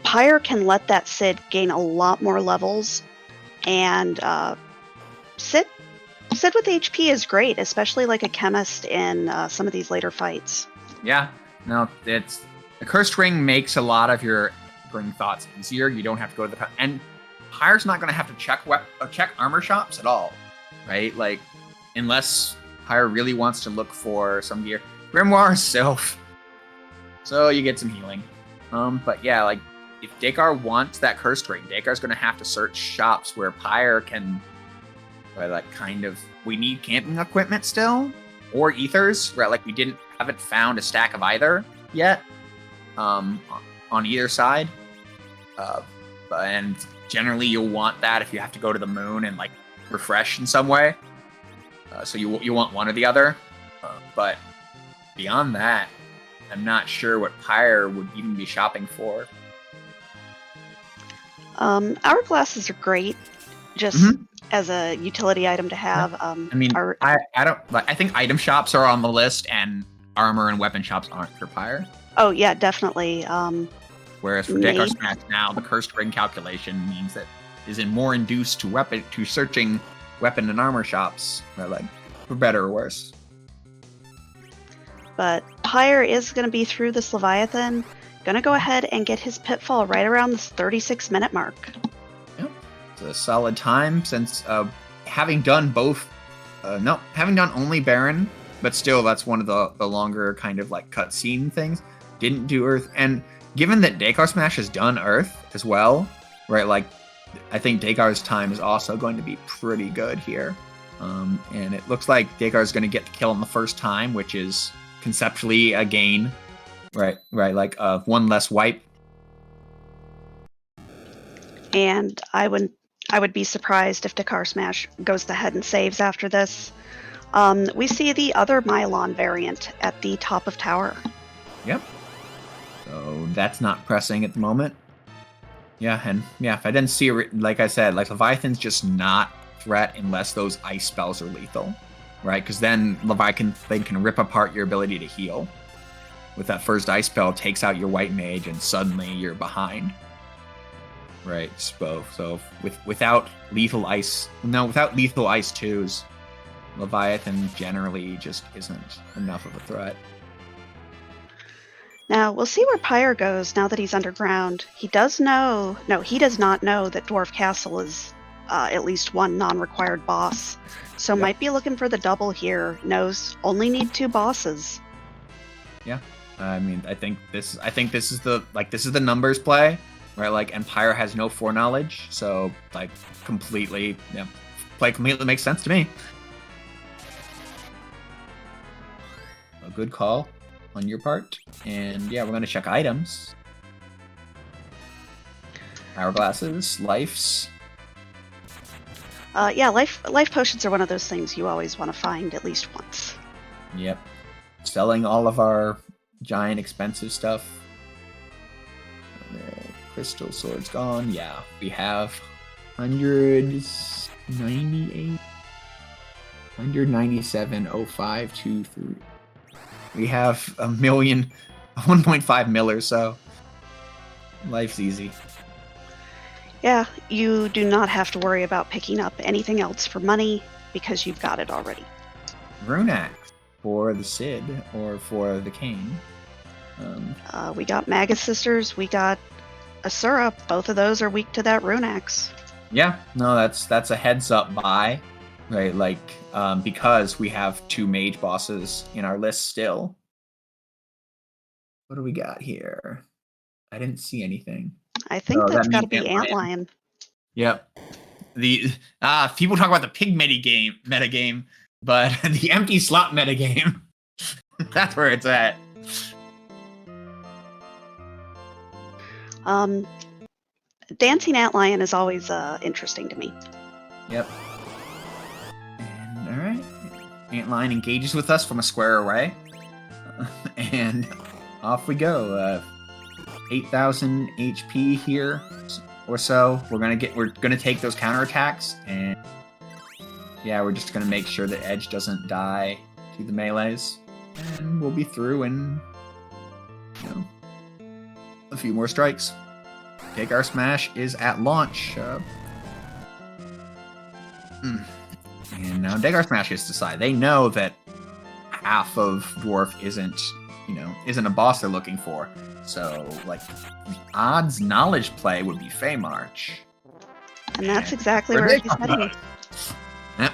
Speaker 2: Pyre can let that Sid gain a lot more levels, and Sid with HP is great, especially like a chemist in some of these later fights.
Speaker 1: Yeah, no, the Cursed Ring makes a lot of your bring thoughts easier. You don't have to go to the and Pyre's not going to have to check armor shops at all, right? Like unless Pyre really wants to look for some gear. Grimoire Sylph, so you get some healing. But yeah, like if Dekar wants that Cursed Ring, Dekar's going to have to search shops where Pyre can. Like kind of, we need camping equipment still, or ethers, right? Like we haven't found a stack of either yet, on either side. And generally you'll want that if you have to go to the moon and like refresh in some way. So you want one or the other. But beyond that, I'm not sure what Pyre would even be shopping for.
Speaker 2: Hourglasses are great, just as a utility item to have.
Speaker 1: I mean, I don't like. I think item shops are on the list, and armor and weapon shops aren't for Pyre.
Speaker 2: Oh yeah, definitely.
Speaker 1: Whereas for DekarSMASH now, the Cursed Ring calculation means that is more induced to searching weapon and armor shops, like for better or worse.
Speaker 2: But Pyre is going to be through this Leviathan. Going to go ahead and get his pitfall right around this 36-minute mark.
Speaker 1: Yep. It's a solid time since having done only Baron, but still that's one of the longer kind of like cutscene things. Didn't do Earth, and given that DekarSMASH has done Earth as well, right? Like I think Dekar's time is also going to be pretty good here. And it looks like Dekar's going to get the kill on the first time, which is conceptually a gain. Right, like one less wipe.
Speaker 2: And I would be surprised if DekarSMASH goes ahead and saves after this. We see the other Mylon variant at the top of tower.
Speaker 1: Yep. So that's not pressing at the moment. Yeah, and yeah, if I didn't see it, like I said, like Leviathan's just not a threat unless those ice spells are lethal, right? Because then Leviathan can rip apart your ability to heal. With that first ice spell, takes out your white mage, and suddenly you're behind. Right, so without lethal ice 2s, Leviathan generally just isn't enough of a threat.
Speaker 2: Now we'll see where Pyre goes now that he's underground. He does not know that Dwarf Castle is at least one non-required boss, so might be looking for the double here. Knows only need 2 bosses.
Speaker 1: Yeah. I mean, I think this is the numbers play, right? Like, and Pyre has no foreknowledge, so like completely makes sense to me. A good call on your part, and yeah, we're gonna check items. Hourglasses, lives.
Speaker 2: Yeah, life potions are one of those things you always want to find at least once.
Speaker 1: Yep. Selling all of our giant expensive stuff. Crystal sword's gone. Yeah, we have 198, 197,0523. We have 1.5 mil or so. Life's easy.
Speaker 2: Yeah, you do not have to worry about picking up anything else for money because you've got it already.
Speaker 1: Rune axe for the Cid or for the Kane.
Speaker 2: We got Magus Sisters, we got Asura. Both of those are weak to that rune axe.
Speaker 1: Yeah, no, that's a heads up buy, right? Like, because we have 2 mage bosses in our list still. What do we got here? I didn't see anything.
Speaker 2: I think that's
Speaker 1: that
Speaker 2: got to
Speaker 1: means
Speaker 2: be Antlion.
Speaker 1: Yep. The people talk about the pig metagame, but the empty slot metagame, that's where it's at.
Speaker 2: Dancing Antlion is always interesting to me.
Speaker 1: Yep. And all right, Antlion engages with us from a square away, and off we go. 8,000 HP here or so. We're gonna take those counterattacks, and yeah, we're just gonna make sure that Edge doesn't die to the melees, and we'll be through in a few more strikes. DekarSMASH is at launch. And now DekarSMASH is decide. They know that half of Dwarf isn't a boss they're looking for. So, like, the odds knowledge play would be Feymarch.
Speaker 2: And that's exactly where he's heading.
Speaker 1: Yep.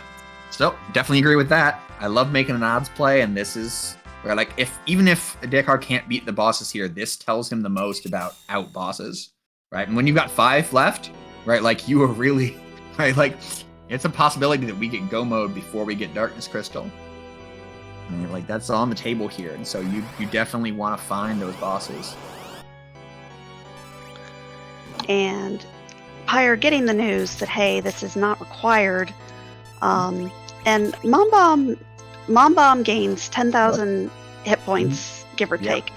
Speaker 1: So, definitely agree with that. I love making an odds play, and this is where, like, even if Dekar can't beat the bosses here, this tells him the most about out bosses, right? And when you've got 5 left, right, like, you are really, right, like, it's a possibility that we get go mode before we get Darkness Crystal. And, like, that's on the table here, and so you definitely want to find those bosses.
Speaker 2: And Pyre getting the news that, hey, this is not required. And Mom Bomb gains 10,000 hit points, give or take,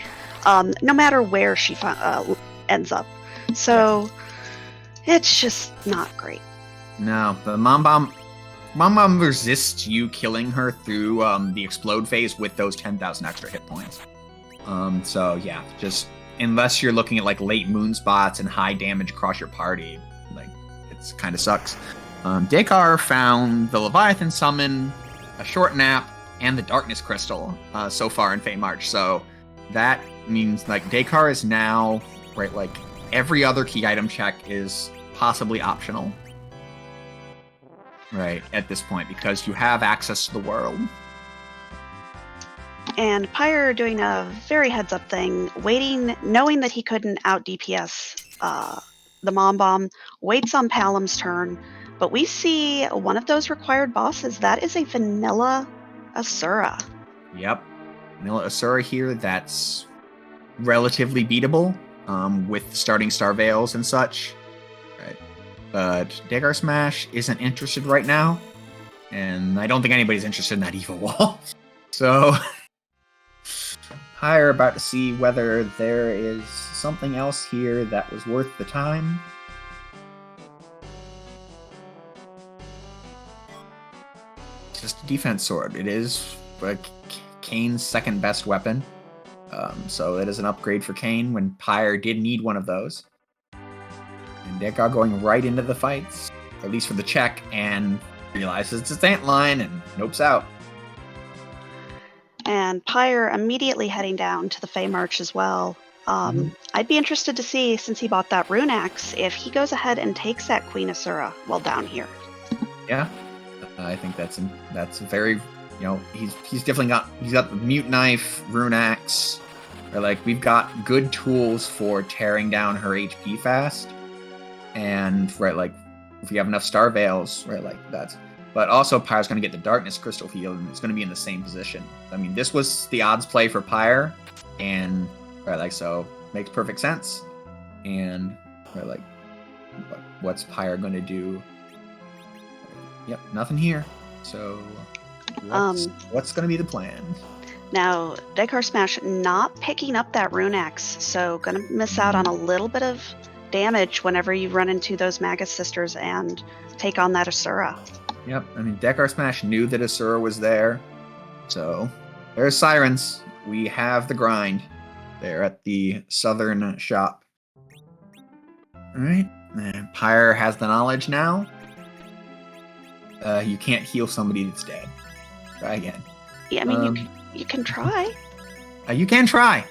Speaker 2: no matter where she ends up. So it's just not great.
Speaker 1: No, the Mom Bomb resists you killing her through the explode phase with those 10,000 extra hit points. So yeah, just unless you're looking at like late moon spots and high damage across your party, like it's kind of sucks. Dekar found the Leviathan Summon, a short nap, and the Darkness Crystal so far in Feymarch. So that means like Dekar is now right, like every other key item check is possibly optional. Right, at this point, because you have access to the world.
Speaker 2: And Pyre doing a very heads-up thing, waiting, knowing that he couldn't out-DPS the Mom Bomb, waits on Palam's turn, but we see one of those required bosses. That is a vanilla Asura.
Speaker 1: Yep, vanilla Asura here, that's relatively beatable with starting Star Veils and such. But DekarSMASH isn't interested right now, and I don't think anybody's interested in that evil wall. So, Pyre about to see whether there is something else here that was worth the time. It's just a defense sword. It is Kane's second best weapon, so it is an upgrade for Kane when Pyre did need one of those. And Dekar going right into the fights, at least for the check, and realizes it's his Antlion and nopes out.
Speaker 2: And Pyre immediately heading down to the Feymarch as well. I'd be interested to see, since he bought that rune axe, if he goes ahead and takes that Queen Asura while down here.
Speaker 1: Yeah, I think that's a very, he's definitely got the Mute Knife, rune axe, or like we've got good tools for tearing down her HP fast. And right, like if we have enough Star Veils, right, like that's. But also Pyre's going to get the Darkness Crystal healed, and it's going to be in the same position. I mean, this was the odds play for Pyre, and right, like so makes perfect sense. And right, like, what's Pyre going to do? Yep, nothing here. So, what's going to be the plan?
Speaker 2: Now, DekarSMASH not picking up that rune axe, so gonna miss out on a little bit of damage whenever you run into those Magus sisters and take on that Asura.
Speaker 1: Yep, I mean, DekarSMASH knew that Asura was there, so there's sirens. We have the grind there at the southern shop. All right, and Pyre has the knowledge now. You can't heal somebody that's dead. Try again.
Speaker 2: Yeah, I mean, you can try.
Speaker 1: You can try.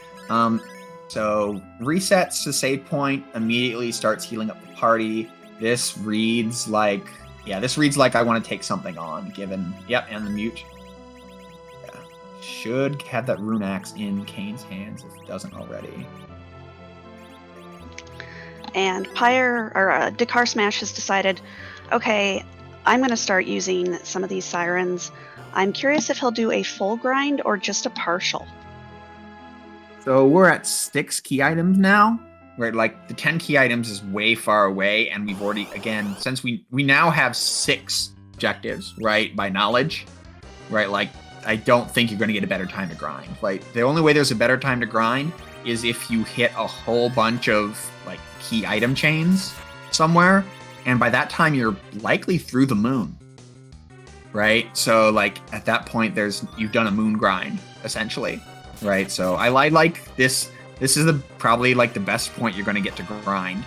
Speaker 1: So resets to save point, immediately starts healing up the party. This reads like, I want to take something on, given, and the mute. Yeah. Should have that rune axe in Kane's hands if it doesn't already.
Speaker 2: And Pyre, or DekarSMASH has decided, okay, I'm going to start using some of these sirens. I'm curious if he'll do a full grind or just a partial.
Speaker 1: So we're at 6 key items now, right? Like the 10 key items is way far away, and we've already, again, since we now have 6 objectives, right, by knowledge, right? Like I don't think you're going to get a better time to grind. Like the only way there's a better time to grind is if you hit a whole bunch of like key item chains somewhere, and by that time you're likely through the moon. Right, so like at that point, you've done a moon grind essentially, right? So I like this. This is probably like the best point you're going to get to grind,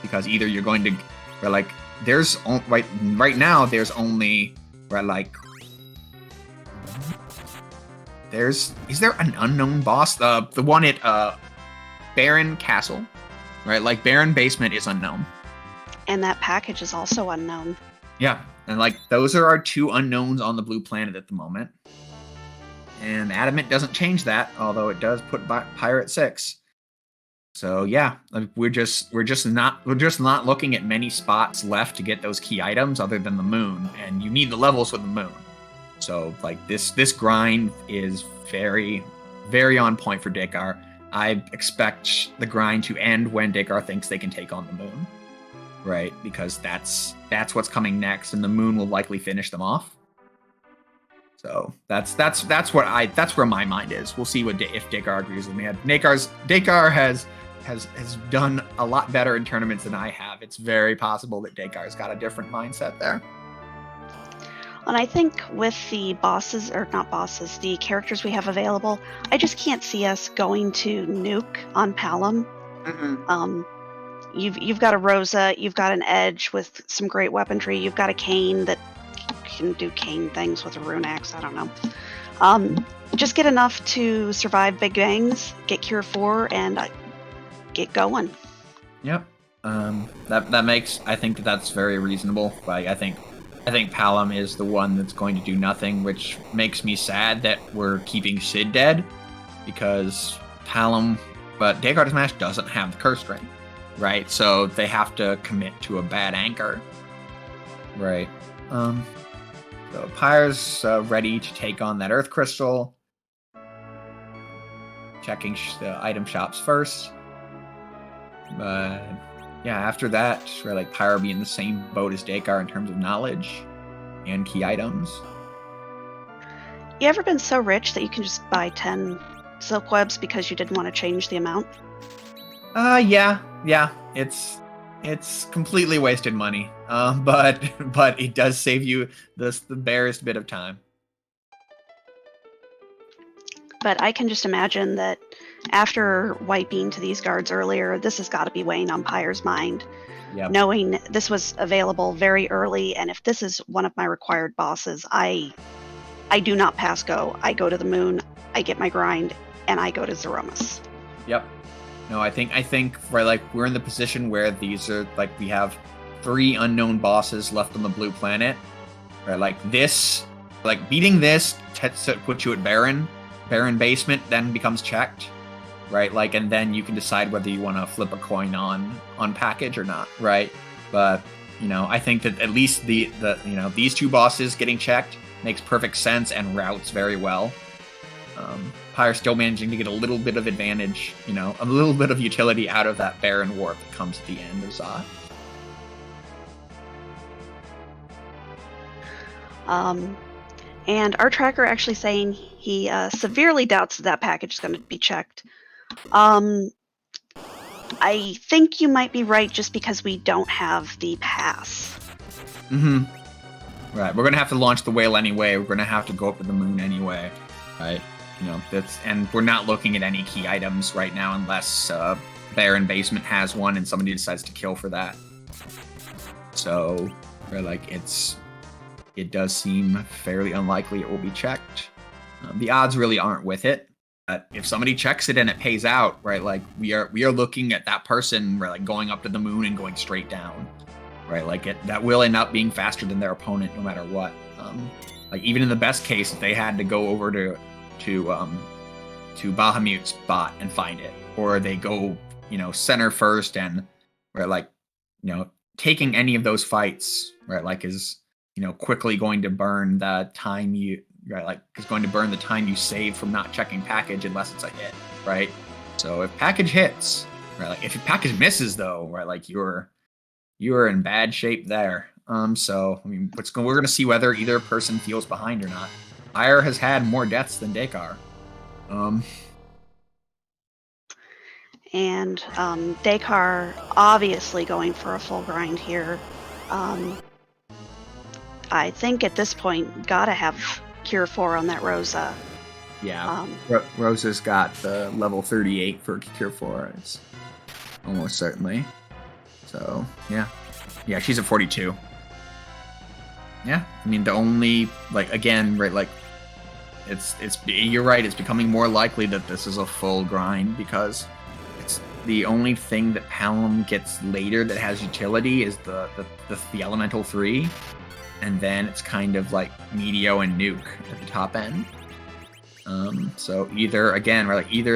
Speaker 1: because either you're going to, or like right now there's only is there an unknown boss? The one at Baron Castle, right? Like Baron Basement is unknown,
Speaker 2: and that package is also unknown.
Speaker 1: Yeah. And like those are our 2 unknowns on the blue planet at the moment. And Adamant doesn't change that, although it does put Pyre at 6. So yeah, we're just not looking at many spots left to get those key items other than the moon, and you need the levels with the moon. So like this grind is very, very on point for Dekar. I expect the grind to end when Dekar thinks they can take on the moon. Right, because that's what's coming next, and the moon will likely finish them off. So that's where my mind is. We'll see if Dekar agrees with me. Dekar has done a lot better in tournaments than I have. It's very possible that Dekar's got a different mindset there.
Speaker 2: And I think with the the characters we have available, I just can't see us going to nuke on Palom.
Speaker 1: Mm-mm.
Speaker 2: You've got a Rosa, you've got an Edge with some great weaponry, you've got a Kane that can do Kane things with a rune axe, I don't know. Just get enough to survive Big Bangs, get Cure 4, and get going.
Speaker 1: Yep. That makes, I think that's very reasonable. Like I think Palom is the one that's going to do nothing, which makes me sad that we're keeping Sid dead, because Palom, but DekarSMASH doesn't have the curse ring. Right, so they have to commit to a bad anchor. Right. So Pyre's ready to take on that Earth Crystal. Checking the item shops first. But yeah, after that, like Pyre will be in the same boat as Dekar in terms of knowledge and key items.
Speaker 2: You ever been so rich that you can just buy 10 silk webs because you didn't want to change the amount?
Speaker 1: Yeah. It's completely wasted money. But it does save you the barest bit of time.
Speaker 2: But I can just imagine that after wiping to these guards earlier, this has got to be weighing on Pyre's mind. Yep. Knowing this was available very early, and if this is one of my required bosses, I do not pass go. I go to the moon, I get my grind, and I go to Zemus.
Speaker 1: Yep. No, I think right, like we're in the position where these are like we have 3 unknown bosses left on the blue planet. Right, like this, like beating this puts you at Baron Basement, then becomes checked. Right, like, and then you can decide whether you want to flip a coin on package or not. Right, but I think that at least the these 2 bosses getting checked makes perfect sense and routes very well. Pyre still managing to get a little bit of advantage, a little bit of utility out of that Baron warp that comes at the end of Zot.
Speaker 2: And our tracker actually saying he severely doubts that package is going to be checked. I think you might be right just because we don't have the pass.
Speaker 1: Mm-hmm. Right. We're going to have to launch the whale anyway. We're going to have to go up to the moon anyway. Right. And we're not looking at any key items right now unless Baron Basement has one and somebody decides to kill for that. So, it does seem fairly unlikely it will be checked. The odds really aren't with it. But if somebody checks it and it pays out, right, we are looking at that person, right, going up to the moon and going straight down, right? That will end up being faster than their opponent no matter what. Even in the best case, if they had to go over to Bahamut's spot and find it, or they go, center first and, right, taking any of those fights, right, is, quickly going to burn the time you, right, is going to burn the time you save from not checking package unless it's a hit, right? So if package hits, right, if your package misses though, right, you're in bad shape there. So we're going to see whether either person feels behind or not. Pyre has had more deaths than Dekar.
Speaker 2: And Dekar obviously going for a full grind here. I think at this point, gotta have Cure 4 on that Rosa.
Speaker 1: Yeah, Rosa's got the level 38 for Cure 4. It's almost certainly. So, yeah, she's at 42. Yeah, I mean, the only, again, right, you're right, it's becoming more likely that this is a full grind because it's the only thing that Palom gets later that has utility is the Elemental 3. And then it's kind of like Meteo and Nuke at the top end. So either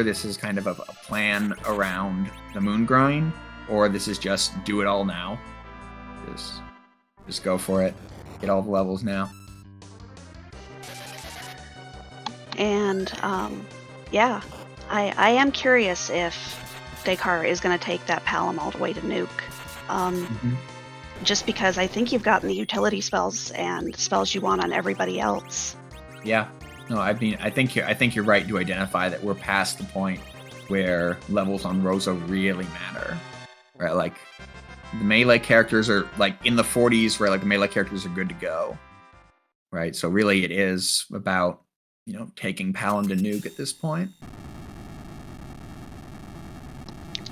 Speaker 1: this is kind of a plan around the moon grind, or this is just do it all now. Just go for it. Get all the levels now.
Speaker 2: And I am curious if Dekar is going to take that Palom all the way to Nuke. Just because I think you've gotten the utility spells and spells you want on everybody else. Yeah.
Speaker 1: No, I mean, I think you're right to identify that we're past the point where levels on Rosa really matter, right? The melee characters are in the 40s, where the melee characters are good to go, right? So really, it is about taking Palom to Nuke at this point.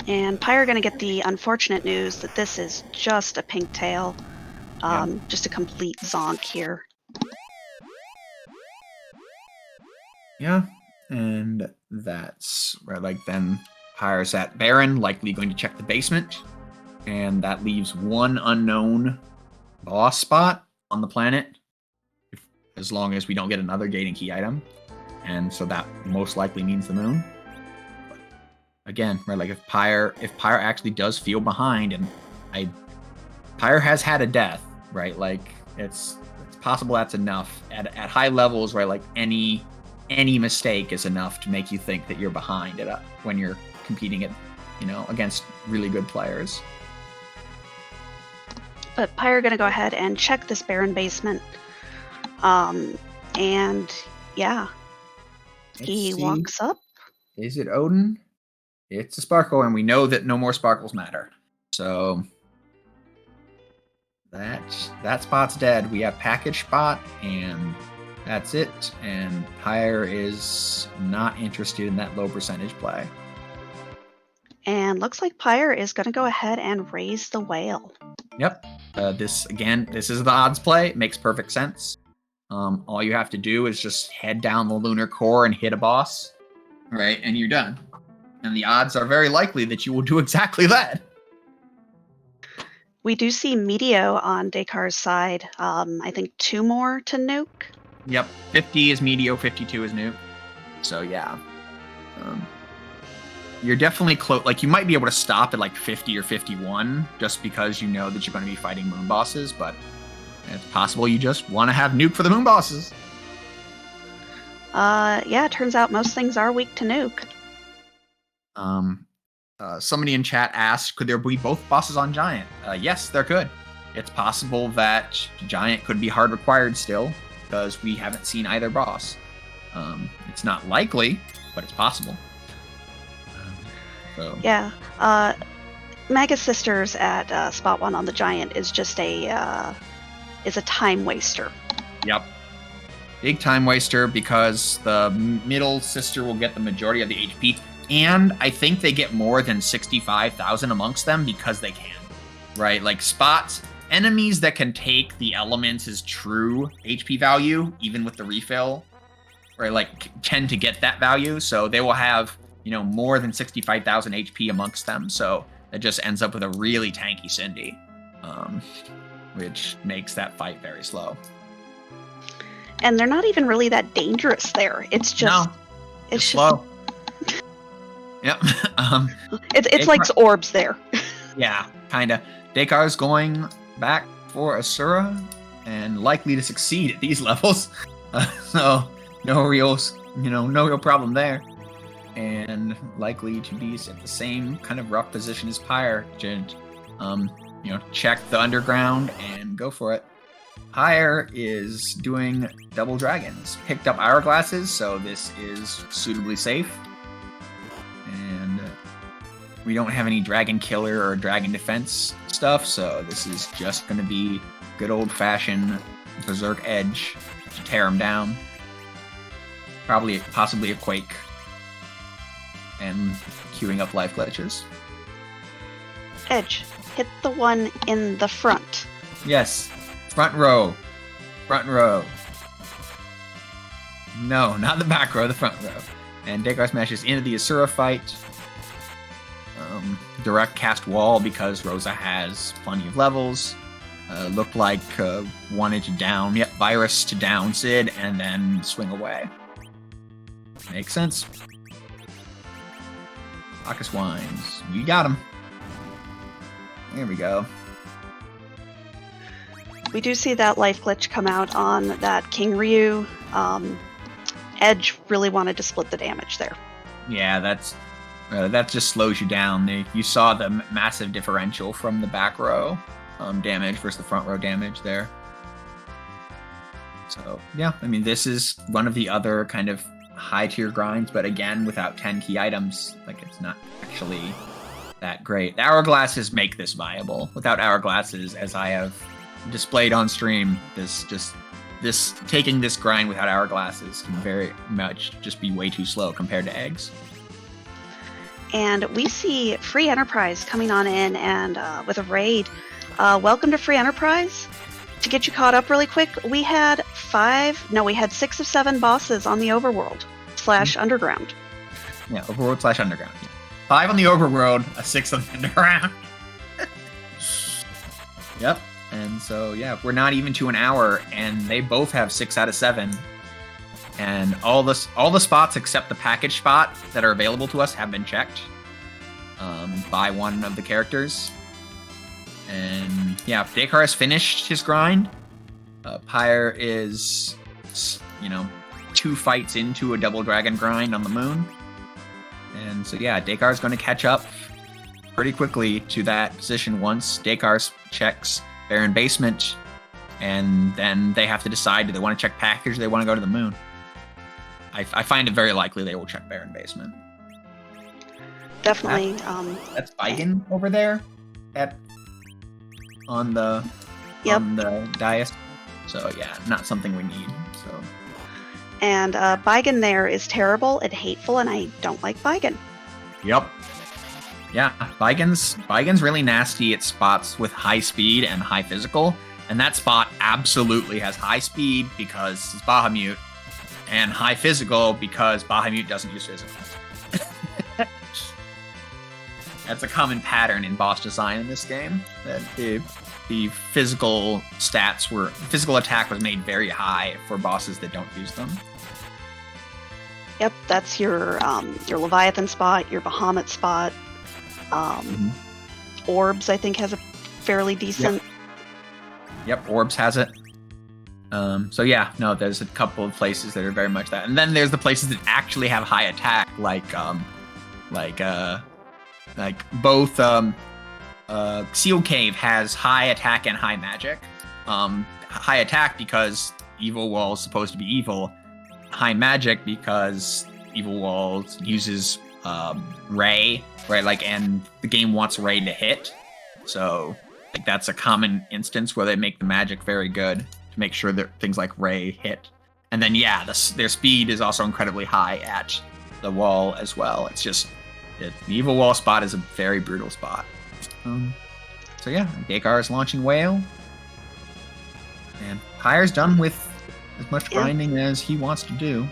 Speaker 2: And Pyre going to get the unfortunate news that this is just a pink tail. Just a complete zonk here.
Speaker 1: Yeah, and that's right. Then Pyre's at Baron, likely going to check the basement. And that leaves one unknown boss spot on the planet, as long as we don't get another gating key item. And so that most likely means the moon. Again, right, if Pyre actually does feel behind, and Pyre has had a death, right? It's possible that's enough at high levels, right? Any mistake is enough to make you think that you're behind when you're competing against really good players.
Speaker 2: But Pyre gonna go ahead and check this Baron basement, and yeah, he walks up.
Speaker 1: Is it Odin? It's a sparkle, and we know that no more sparkles matter. So that spot's dead. We have package spot, and that's it. And Pyre is not interested in that low percentage play.
Speaker 2: And looks like Pyre is going to go ahead and raise the whale.
Speaker 1: Yep. This is the odds play. It makes perfect sense. All you have to do is just head down the lunar core and hit a boss, right? And you're done. And the odds are very likely that you will do exactly that.
Speaker 2: We do see Meteo on Dekar's side. I think 2 more to Nuke.
Speaker 1: Yep. 50 is Meteo, 52 is Nuke. So yeah. You're definitely close. You might be able to stop at 50 or 51 just because you know that you're going to be fighting moon bosses, but it's possible you just want to have Nuke for the moon bosses.
Speaker 2: Yeah, it turns out most things are weak to Nuke.
Speaker 1: Somebody in chat asked, could there be both bosses on Giant? Yes, there could. It's possible that Giant could be hard required still. because we haven't seen either boss. It's not likely, but it's possible.
Speaker 2: Yeah. Mega Sisters at spot 1 on the Giant is just a time waster.
Speaker 1: Yep. Big time waster because the middle sister will get the majority of the HP, and I think they get more than 65,000 amongst them because they can, right? Like spots, enemies that can take the elements' true HP value, even with the refill, right? Like tend to get that value, so they will have, more than 65,000 HP amongst them. So it just ends up with a really tanky Cindy, which makes that fight very slow.
Speaker 2: And they're not even really that dangerous there. It's just
Speaker 1: it's slow. Yep.
Speaker 2: It's like orbs there.
Speaker 1: Yeah, kinda. Dekar's going back for Asura and likely to succeed at these levels. So no real problem there. And likely to be at the same kind of rough position as Pyre. To, check the underground and go for it. Pyre is doing double dragons. Picked up hourglasses, so this is suitably safe. And we don't have any dragon killer or dragon defense stuff, so this is just going to be good old-fashioned berserk edge to tear him down. Possibly a quake. And queuing up life glitches.
Speaker 2: Edge, hit the one in the front.
Speaker 1: Yes. Front row. Front row. No, not the back row, the front row. And DekarSMASH is into the Asura fight. Direct cast wall because Rosa has plenty of levels. Looked like wanted to down, virus to down Sid and then swing away. Makes sense. Bacchus Wines. We got him. There we go.
Speaker 2: We do see that life glitch come out on that King Ryu. Edge really wanted to split the damage there.
Speaker 1: Yeah, that just slows you down. You saw the massive differential from the back row damage versus the front row damage there. So yeah, I mean, this is one of the other kind of high tier grinds, but again, without 10 key items, like it's not actually that great. The hourglasses make this viable. Without hourglasses, as I have displayed on stream, taking this grind without hourglasses can very much just be way too slow compared to eggs.
Speaker 2: And we see Free Enterprise coming on in and with a raid. Welcome to Free Enterprise. To get you caught up really quick, we had 6 of 7 bosses on the Overworld / Underground.
Speaker 1: Yeah, Overworld / Underground. Yeah. 5 on the Overworld, a 6 on the Underground. Yep. And so, yeah, we're not even to an hour, and they both have 6 out of 7. And all the spots except the package spot that are available to us have been checked by one of the characters. And yeah, Dekar has finished his grind. Pyre is, 2 fights into a double dragon grind on the moon. And so yeah, Dekar is going to catch up pretty quickly to that position once Dekar checks Barren Basement, and then they have to decide, do they want to check package or do they want to go to the moon? I find it very likely they will check Barren Basement.
Speaker 2: Definitely.
Speaker 1: That's Baigen over there on the dais. So yeah, not something we need. So.
Speaker 2: And Baigen there is terrible and hateful, and I don't like Baigen.
Speaker 1: Yep. Yeah, Baigen's really nasty at spots with high speed and high physical, and that spot absolutely has high speed because it's Bahamut, and high physical because Bahamut doesn't use physical. That's a common pattern in boss design in this game, that the physical attack was made very high for bosses that don't use them.
Speaker 2: Yep, that's your Leviathan spot, your Bahamut spot. Orbs, I think, has a fairly decent.
Speaker 1: Yep, Orbs has it. So yeah, no, there's a couple of places that are very much that, and then there's the places that actually have high attack, like both Seal Cave has high attack and high magic. High attack because Evil Wall is supposed to be evil, high magic, because Evil Wall uses Ray, right? Like, and the game wants Ray to hit. So, like, that's a common instance where they make the magic very good to make sure that things like Ray hit. And then, yeah, their speed is also incredibly high at the wall as well. It's just, the Evil Wall spot is a very brutal spot. So yeah, Dekar is launching Whale. And Pyre's done with as much grinding as he wants to do.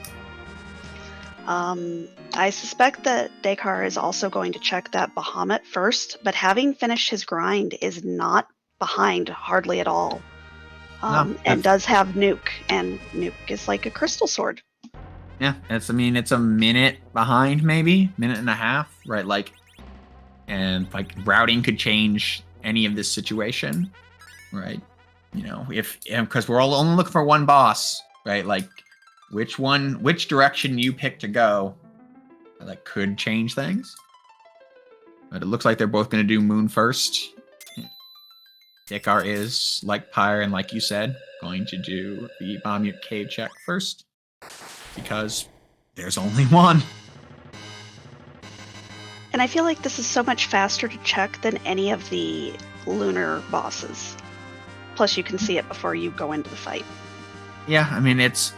Speaker 2: I suspect that Dekar is also going to check that Bahamut first, but having finished his grind is not behind hardly at all. And does have Nuke, and Nuke is like a crystal sword.
Speaker 1: Yeah, it's a minute behind, maybe minute and a half, right? Like, and like routing could change any of this situation, right? You know, because we're all only looking for one boss, right? Like, which direction you pick to go, like, could change things. But it looks like they're both going to do Moon first. Dekar is, like Pyre and like you said, going to do the Bahamut cave check first, because there's only one.
Speaker 2: And I feel like this is so much faster to check than any of the Lunar bosses. Plus, you can see it before you go into the fight.
Speaker 1: Yeah, I mean, it's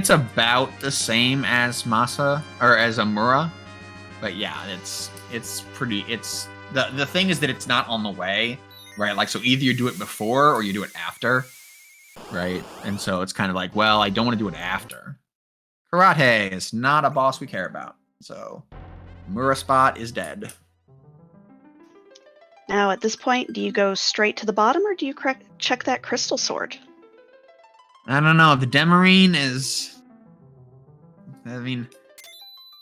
Speaker 1: about the same as Masa, or as Amura, but yeah, it's pretty. The thing is that it's not on the way, right? Like, so either you do it before or you do it after, right? And so it's kind of like, well, I don't want to do it after. Karate is not a boss we care about, so Amura spot is dead.
Speaker 2: Now, at this point, do you go straight to the bottom, or do you check that crystal sword?
Speaker 1: I don't know. The Demarine is... I mean,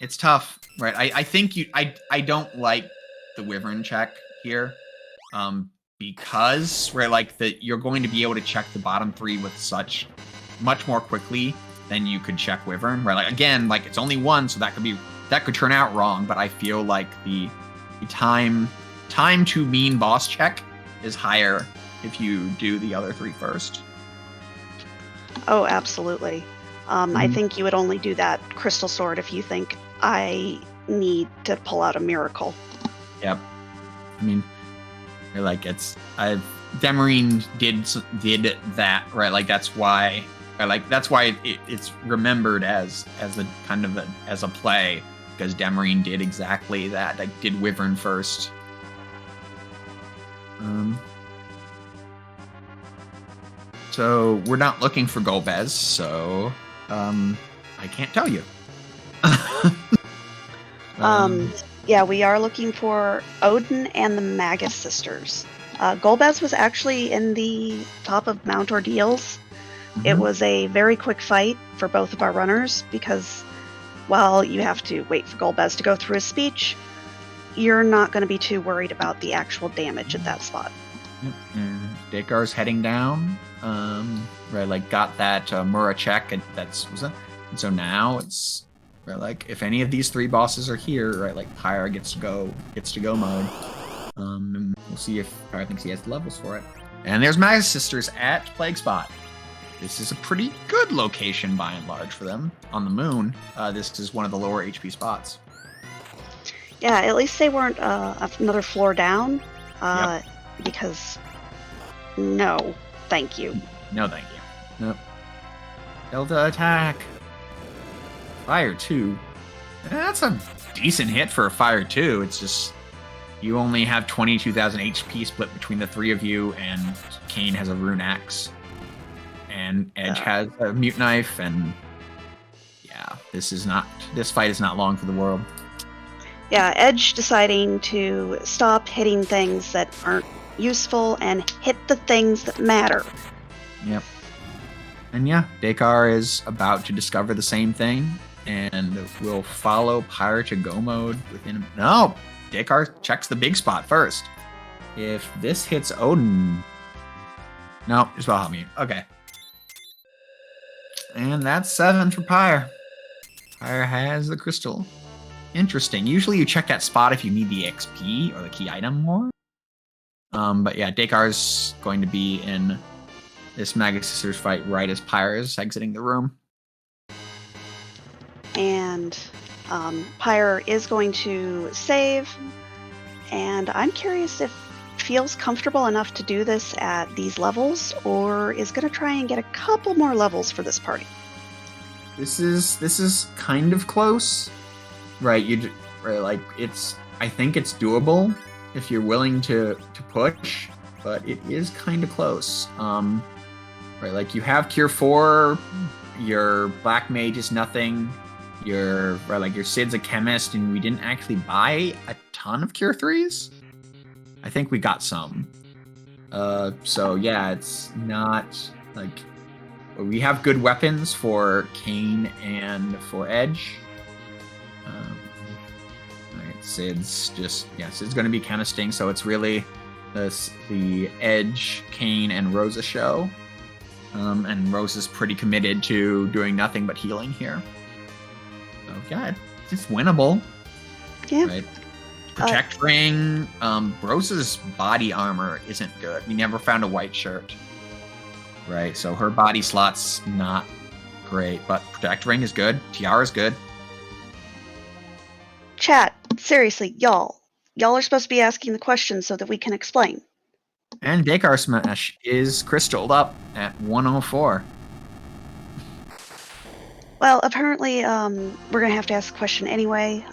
Speaker 1: it's tough, right? I think I don't like the Wyvern check here, because, right, like, you're going to be able to check the bottom three with much more quickly than you could check Wyvern, right? Like, again, like, it's only one, so that could turn out wrong, but I feel like the time to mean boss check is higher if you do the other three first.
Speaker 2: Oh, absolutely. I think you would only do that crystal sword if you think I need to pull out a miracle. Yep.
Speaker 1: I mean, like, Demarine did that, right? Like, that's why it's remembered as a kind of as a play, because Demarine did exactly that. Like, did Wyvern first. So we're not looking for Golbez, so I can't tell you.
Speaker 2: Yeah, we are looking for Odin and the Magus sisters. Golbez was actually in the top of Mount Ordeals. Mm-hmm. It was a very quick fight for both of our runners, because while you have to wait for Golbez to go through his speech, you're not going to be too worried about the actual damage at that spot.
Speaker 1: Yep. And Dekar's heading down. Right, like, got that Mura check, and and so now it's right, like, if any of these three bosses are here, right, like, Pyre gets to go mode. And we'll see if Pyre thinks he has the levels for it. And there's Magus Sisters at Plague Spot. This is a pretty good location by and large for them on the moon. This is one of the lower HP spots.
Speaker 2: Yeah, at least they weren't another floor down.
Speaker 1: Yep.
Speaker 2: Because no, thank you.
Speaker 1: No, thank you. Nope. Delta attack. Fire 2. That's a decent hit for a Fire 2. It's just you only have 22,000 HP split between the three of you, and Kane has a rune axe, and Edge has a mute knife, and yeah, this fight is not long for the world.
Speaker 2: Yeah, Edge deciding to stop hitting things that aren't useful and hit the things that matter.
Speaker 1: Yep. And yeah, Dekar is about to discover the same thing, and will follow Pyre to go mode within. No, Dekar checks the big spot first. If this hits Odin, no, just well help me. Okay. And that's 7 for Pyre. Pyre has the crystal. Interesting. Usually you check that spot if you need the XP or the key item more. But yeah, Dekar's going to be in this Mega Sisters fight right as Pyre is exiting the room.
Speaker 2: And Pyre is going to save. And I'm curious if feels comfortable enough to do this at these levels, or is going to try and get a couple more levels for this party.
Speaker 1: This is kind of close, right? I think it's doable if you're willing to push, but it is kind of close. Right, like you have Cure 4, your Black Mage is nothing, your Sid's a chemist, and we didn't actually buy a ton of Cure 3s. I think we got some. So yeah, it's not like we have good weapons for Kane and for Edge. Right, Sid's going to be chemisting, so it's really the Edge, Kane, and Rosa show. And Rosa's pretty committed to doing nothing but healing here. So yeah, it's winnable.
Speaker 2: Yeah.
Speaker 1: Right. Protect ring. Rosa's body armor isn't good. We never found a white shirt. Right, so her body slot's not great, but protect ring is good. Tiara's good.
Speaker 2: Chat, seriously, y'all are supposed to be asking the questions so that we can explain.
Speaker 1: And DekarSMASH is crystalled up at 104.
Speaker 2: Well, apparently, we're going to have to ask a question anyway.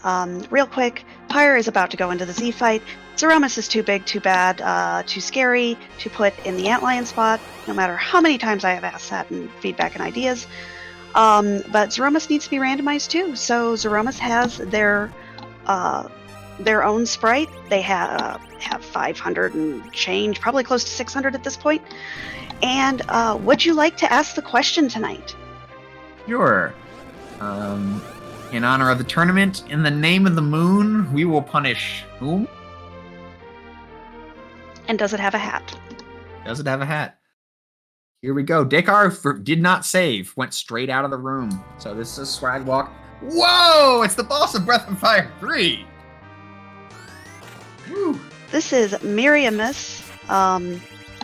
Speaker 2: Real quick, Pyre is about to go into the Z fight. Zemus is too big, too bad, too scary to put in the Antlion spot, no matter how many times I have asked that and feedback and ideas. But Zemus needs to be randomized too. So Zemus has their own sprite. They have 500 and change, probably close to 600 at this point. And would you like to ask the question tonight?
Speaker 1: Sure. In honor of the tournament, in the name of the moon, we will punish whom?
Speaker 2: And does it have a hat?
Speaker 1: Does it have a hat? Here we go. Dekar did not save. Went straight out of the room. So this is a swag walk. Whoa! It's the boss of Breath of Fire 3! Woo!
Speaker 2: This is Miriamus.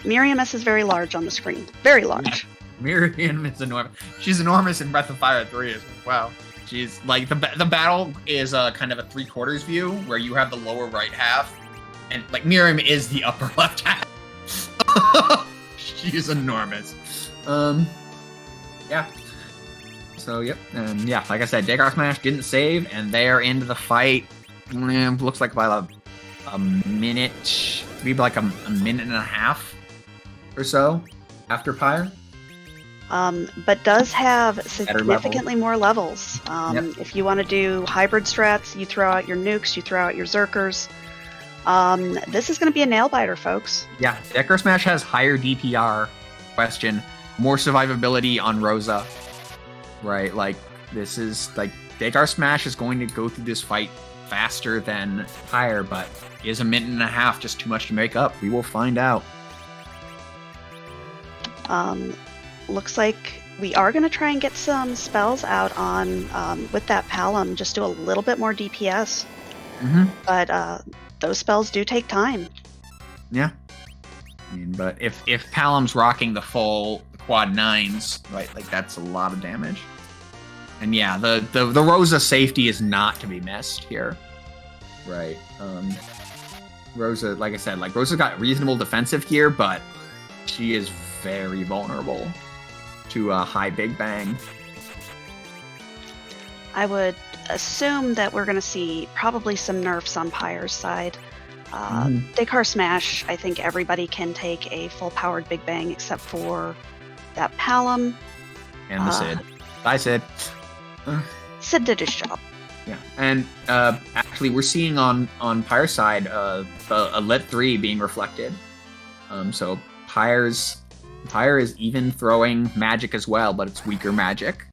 Speaker 2: Miriamus is very large on the screen. Very large.
Speaker 1: Yeah. Miriam is enormous. She's enormous in Breath of Fire 3 as well. She's like the battle is kind of a 3/4 view where you have the lower right half, and like Miriam is the upper left half. She's enormous. Yeah. So yep, and yeah, like I said, DekarSMASH didn't save, and they're into the fight. Looks like about a minute, maybe like a minute and a half or so after Pyre.
Speaker 2: But does have significantly more levels.
Speaker 1: Yep.
Speaker 2: If you want to do hybrid strats, you throw out your nukes, you throw out your Zerkers. This is going to be a nail biter, folks.
Speaker 1: Yeah, DekarSMASH has higher DPR, question, more survivability on Rosa. Right, like this is like DekarSMASH is going to go through this fight faster than Pyre, but is a minute and a half just too much to make up? We will find out.
Speaker 2: Looks like we are going to try and get some spells out on with that Palom, just do a little bit more DPS.
Speaker 1: Mm-hmm.
Speaker 2: But those spells do take time.
Speaker 1: Yeah. I mean, but if Palom's rocking the full quad 9s, right, like that's a lot of damage. And yeah, the Rosa safety is not to be missed here. Right. Rosa, like I said, like Rosa's got reasonable defensive gear, but she is very vulnerable to a high Big Bang.
Speaker 2: I would assume that we're going to see probably some nerfs on Pyre's side. DekarSMASH, I think everybody can take a full-powered Big Bang except for that Palom.
Speaker 1: And the Sid. Bye, Sid.
Speaker 2: Sid did his job.
Speaker 1: Yeah, and actually we're seeing on Pyre's side a Lit 3 being reflected. So Pyre is even throwing magic as well, but it's weaker magic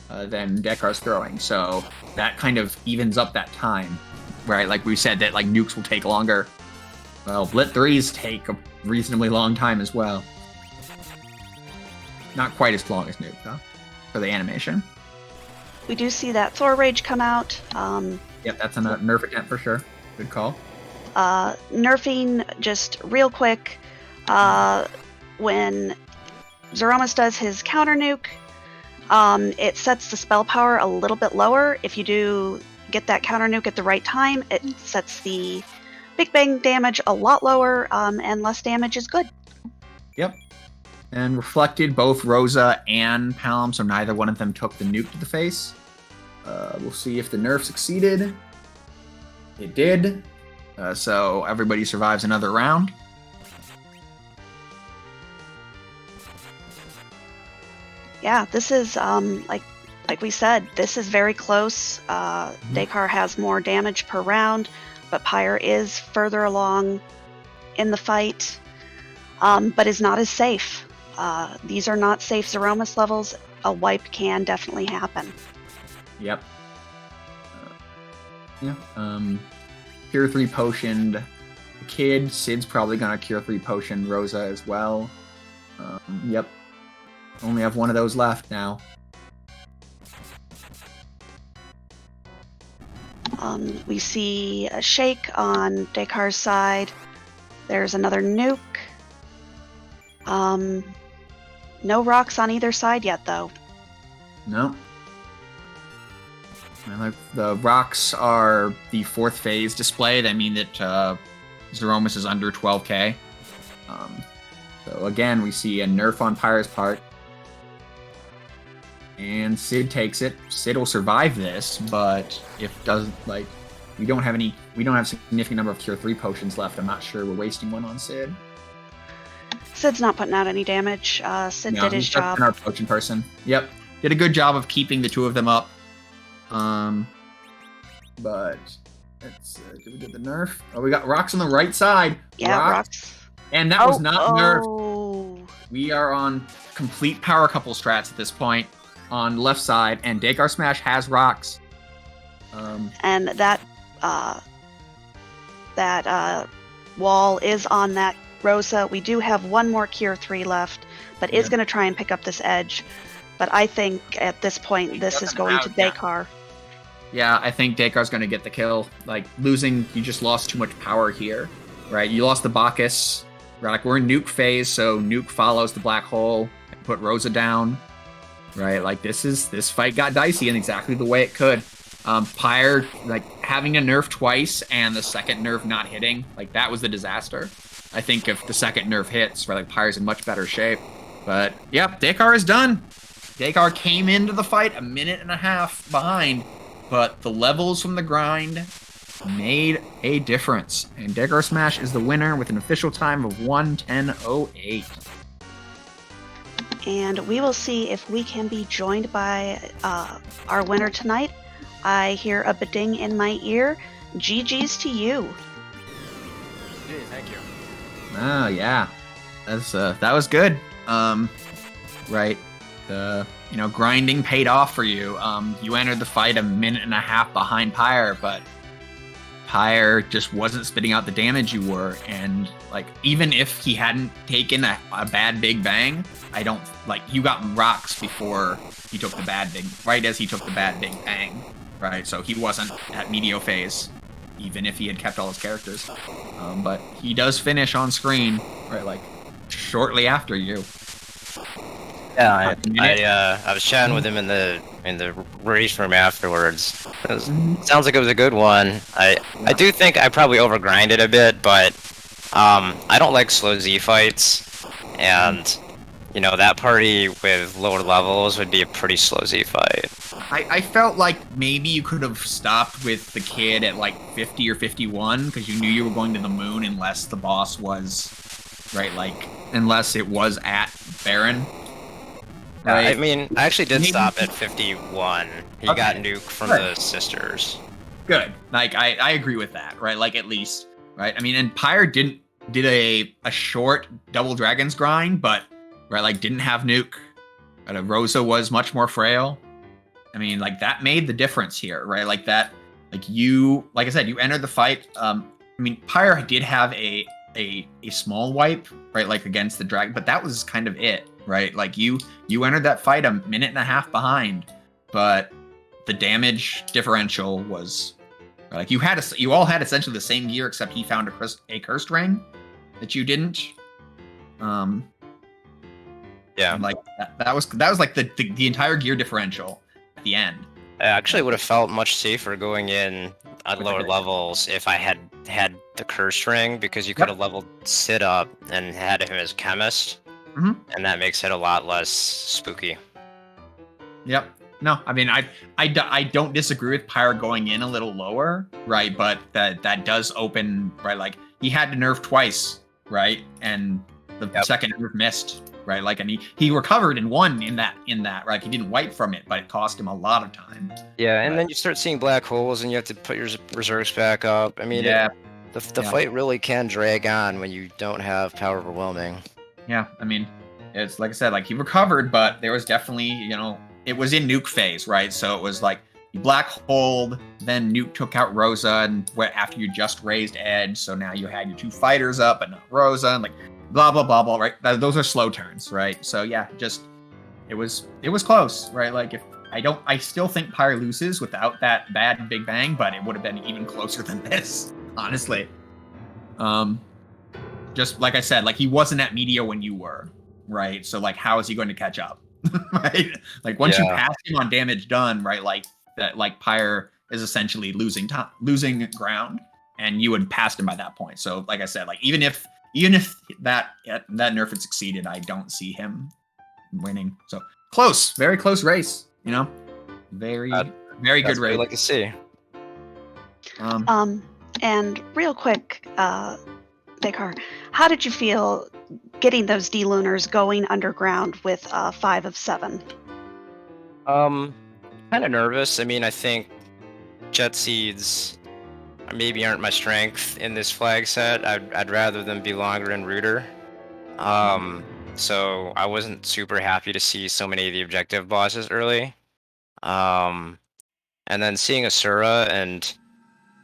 Speaker 1: than Dekar's throwing. So that kind of evens up that time, right? Like we said that like nukes will take longer. Well, Lit 3s take a reasonably long time as well. Not quite as long as nuke though, for the animation.
Speaker 2: We do see that Thor Rage come out.
Speaker 1: Yep, that's a nerf attempt for sure. Good call.
Speaker 2: Nerfing, just real quick, when Zeromus does his counter nuke. It sets the spell power a little bit lower. If you do get that counter nuke at the right time, it sets the Big Bang damage a lot lower, and less damage is good.
Speaker 1: Yep. And reflected both Rosa and Palom, so neither one of them took the nuke to the face. We'll see if the nerf succeeded. It did. So everybody survives another round.
Speaker 2: Yeah, this is like we said, this is very close. Dekar has more damage per round, but Pyre is further along in the fight, but is not as safe. These are not safe Zeromus levels. A wipe can definitely happen.
Speaker 1: Yep. Yeah. Cure 3 potioned Kid. Sid's probably gonna Cure 3 potion Rosa as well. Yep. Only have one of those left now.
Speaker 2: We see a shake on Dekar's side. There's another nuke. No rocks on either side yet, though.
Speaker 1: No. And the rocks are the 4th phase display. That mean that Zeromus is under 12k. So again, we see a nerf on Pyre's part. And Sid takes it. Sid will survive this, but if doesn't, like, we don't have a significant number of Cure 3 potions left. I'm not sure we're wasting one on Sid.
Speaker 2: Sid's not putting out any damage. Sid did his job.
Speaker 1: Our potion person. Yep. Did a good job of keeping the two of them up. But did we get the nerf? Oh, we got rocks on the right side.
Speaker 2: Yeah, rocks.
Speaker 1: And that was not nerfed. We are on complete power couple strats at this point on left side, and DekarSMASH has rocks.
Speaker 2: And that wall is on that Rosa. We do have one more Cure 3 left, but is going to try and pick up this edge. But I think at this point, this is going to Dekar.
Speaker 1: Yeah, I think Dekar's going to get the kill. Like, losing, you just lost too much power here, right? You lost the Bacchus. Right? Like, we're in nuke phase, so nuke follows the black hole and put Rosa down. Right? Like, this fight got dicey in exactly the way it could. Pyre, like, having a nerf twice and the second nerf not hitting, like, that was the disaster. I think if the second nerf hits, right, like, Pyre's in much better shape. But, yeah, Dekar is done. Dekar came into the fight a minute and a half behind, but the levels from the grind made a difference. And DekarSMASH is the winner with an official time of 1:10:08.
Speaker 2: And we will see if we can be joined by our winner tonight. I hear a ba-ding in my ear. GG's to you.
Speaker 3: Hey, thank you.
Speaker 1: Oh, yeah. That was good. Right. Grinding paid off for you. You entered the fight a minute and a half behind Pyre, but Pyre just wasn't spitting out the damage you were. And, like, even if he hadn't taken a bad Big Bang, you got rocks before he took the bad Big, right as he took the bad Big Bang, right? So he wasn't at Medio phase, even if he had kept all his characters. But he does finish on screen, right, like, shortly after you.
Speaker 3: Yeah, I was chatting with him in the race room afterwards. Sounds like it was a good one. I do think I probably overgrinded a bit, but I don't like slow Z fights, and that party with lower levels would be a pretty slow Z fight.
Speaker 1: I felt like maybe you could have stopped with the kid at like 50 or 51 because you knew you were going to the moon unless the boss was right, like unless it was at Baron. Right.
Speaker 3: I mean, I actually did stop at 51. He got nuked from the sisters.
Speaker 1: Good. Like, I agree with that, right? Like, at least, right? I mean, and Pyre did a short Double Dragons grind, but, right, like, didn't have nuke. Rosa was much more frail. I mean, like, that made the difference here, right? Like, that, like, like I said, you entered the fight. I mean, Pyre did have a small wipe, right, like, against the dragon, but that was kind of it. Right, like you entered that fight a minute and a half behind, but the damage differential was like you all had essentially the same gear except he found a cursed ring that you didn't.
Speaker 3: Yeah, Yeah.
Speaker 1: Like that was like the entire gear differential at the end.
Speaker 3: I actually would have felt much safer going in at
Speaker 1: With
Speaker 3: lower
Speaker 1: the-
Speaker 3: levels if I had the curse ring, because you could have leveled Sid up and had him as chemist, and that makes it a lot less spooky.
Speaker 1: Yep. No, I mean, I don't disagree with Pyre going in a little lower, right? But that does open, right? Like, he had to nerf twice, right? And the second nerf missed, right? Like, and he recovered and won in that, right? He didn't wipe from it, but it cost him a lot of time.
Speaker 3: Yeah, and then you start seeing black holes, and you have to put your reserves back up. I mean, the fight really can drag on when you don't have power overwhelming. Yeah, I mean, it's like I said, like, he recovered, but there was definitely, you know, it was in nuke phase, right? So it was like you black holed, then nuke took out Rosa, and after you just raised Edge, so now you had your 2 fighters up, but not Rosa, and like blah blah blah blah, right? Those are slow turns, right? So yeah, just it was close, right? Like, if I still think Pyre loses without that bad Big Bang, but it would have been even closer than this, honestly. Just like I said, like, he wasn't at media when you were, right? So like, how is he going to catch up? Right, like, once you pass him on damage done, right, like that, like, Pyre is essentially losing ground, and you had passed him by that point. So like I said, like, even if that nerf had succeeded, I don't see him winning. So close, very close race, you know, very good race.
Speaker 4: Like to see.
Speaker 2: And real quick, Dekar, how did you feel getting those D-Lunars going underground with 5 of 7?
Speaker 4: Kind of nervous. I mean, I think jet seeds maybe aren't my strength in this flag set. I'd rather them be longer and ruder. So I wasn't super happy to see so many of the objective bosses early. And then seeing Asura, and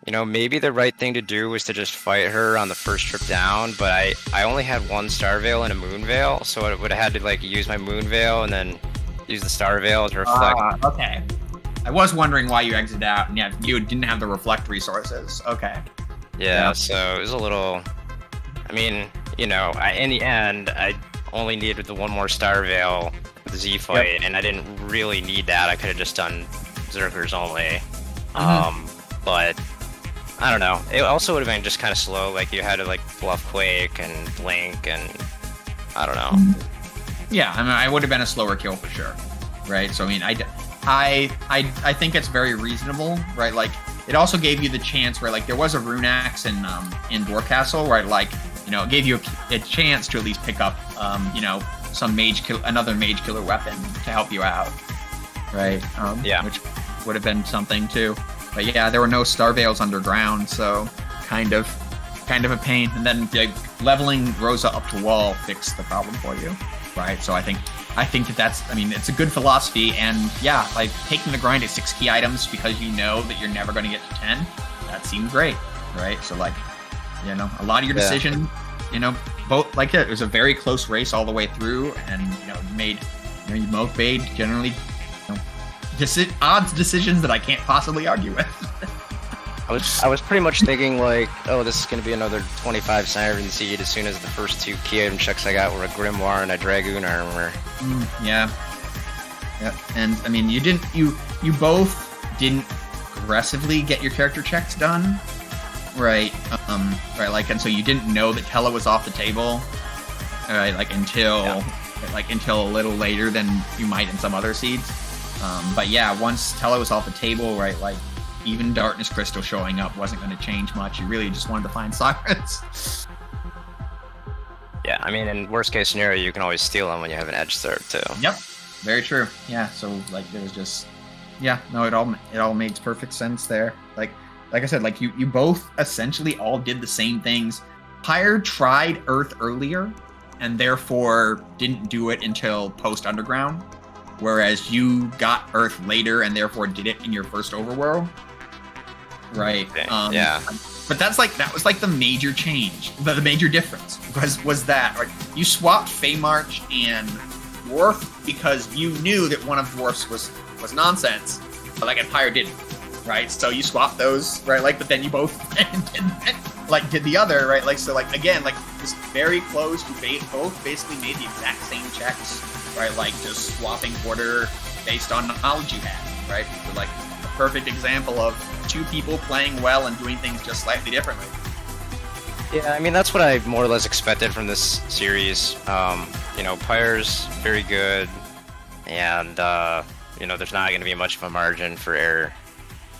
Speaker 4: you know, maybe the right thing to do was to just fight her on the first trip down, but I only had 1 Star Veil and a Moon Veil, so I would have had to like use my Moon Veil and then use the Star Veil to reflect.
Speaker 1: Okay. I was wondering why you exited out, and yeah, you didn't have the reflect resources. Okay.
Speaker 4: Yeah, so it was a little. I mean, you know, in the end, I only needed the 1 more Star Veil with the Z fight, and I didn't really need that. I could have just done Zerkers only. But I don't know. It also would have been just kind of slow. Like, you had to like bluff Quake and Blink, and I don't know.
Speaker 1: Yeah, I mean, I would have been a slower kill for sure, right? So I mean, I think it's very reasonable, right? Like, it also gave you the chance where, like, there was a Rune Axe in Dwarf Castle, right? Like, you know, it gave you a chance to at least pick up, you know, another mage killer weapon to help you out, right? Which would have been something too. But yeah, there were no Star Veils underground, so kind of a pain. And then leveling Rosa up to wall fixed the problem for you, right? So I think that's, I mean, it's a good philosophy, and yeah, like, taking the grind at 6 key items because you know that you're never going to get to 10, that seemed great, right? So like, you know, a lot of your decisions, you know, both, like, it was a very close race all the way through, and you both made generally, you know, odds decisions that I can't possibly argue with.
Speaker 4: I was pretty much thinking, like, oh, this is going to be another 25 Siren Seed as soon as the first 2 key item checks I got were a Grimoire and a Dragoon armor.
Speaker 1: Yeah. And I mean, you both didn't aggressively get your character checks done, right? Right, like, and so you didn't know that Tella was off the table, right? Like, until a little later than you might in some other seeds. But yeah, once Tella was off the table, right, like, even Darkness Crystal showing up wasn't going to change much. You really just wanted to find sirens.
Speaker 4: Yeah, I mean, in worst case scenario, you can always steal them when you have an edge third too.
Speaker 1: Yep, very true. Yeah, so like, there was just, yeah, no, it all makes perfect sense there. Like I said, like, you both essentially all did the same things. Pyre tried Earth earlier, and therefore didn't do it until post Underground, whereas you got Earth later and therefore did it in your first Overworld. Right.
Speaker 4: Yeah.
Speaker 1: But that was like the major change, the major difference was that, right? You swapped Feymarch and Dwarf because you knew that one of Dwarf's was nonsense, but like, Pyre didn't, right? So you swapped those, right? Like, but then you both did the other, right? Like, so like, again, like, just very close. You both basically made the exact same checks right? Like just swapping order based on knowledge you had, right? So like a perfect example of two people playing well and doing things just slightly differently.
Speaker 3: Yeah, I mean, that's what I more or less expected from this series. You know, Pyre's very good, and, you know, there's not going to be much of a margin for error.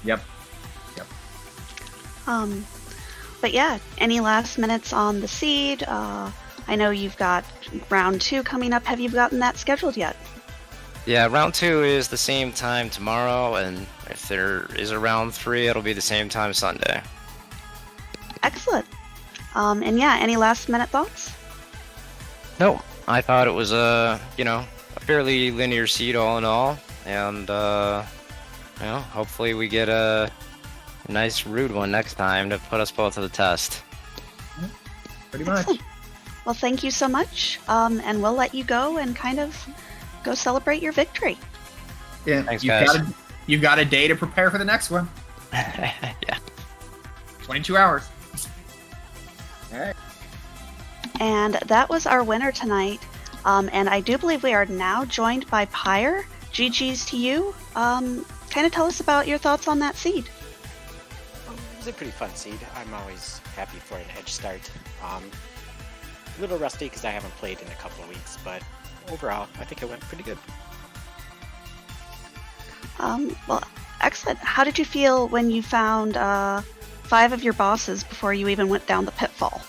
Speaker 1: Yep.
Speaker 2: But yeah, any last minutes on the seed? I know you've got round 2 coming up. Have you gotten that scheduled yet?
Speaker 3: Yeah, round 2 is the same time tomorrow, and if there is a round 3, it'll be the same time Sunday.
Speaker 2: Excellent. And yeah, any last minute thoughts?
Speaker 3: No, I thought it was you know, a fairly linear seed all in all, and you know, hopefully we get a nice rude one next time to put us both to the test.
Speaker 1: Pretty much.
Speaker 2: Excellent. Well, thank you so much, and we'll let you go and kind of go celebrate your victory.
Speaker 1: Yeah,
Speaker 3: Thanks, guys.
Speaker 1: You've got a day to prepare for the next one.
Speaker 3: Yeah.
Speaker 1: 22 hours. All right.
Speaker 2: And that was our winner tonight. And I do believe we are now joined by Pyre. GG's to you. Kind of tell us about your thoughts on that seed.
Speaker 5: It was a pretty fun seed. I'm always happy for an edge start. A little rusty because I haven't played in a couple of weeks, but overall, I think it went pretty good.
Speaker 2: Well, excellent. How did you feel when you found 5 of your bosses before you even went down the pitfall?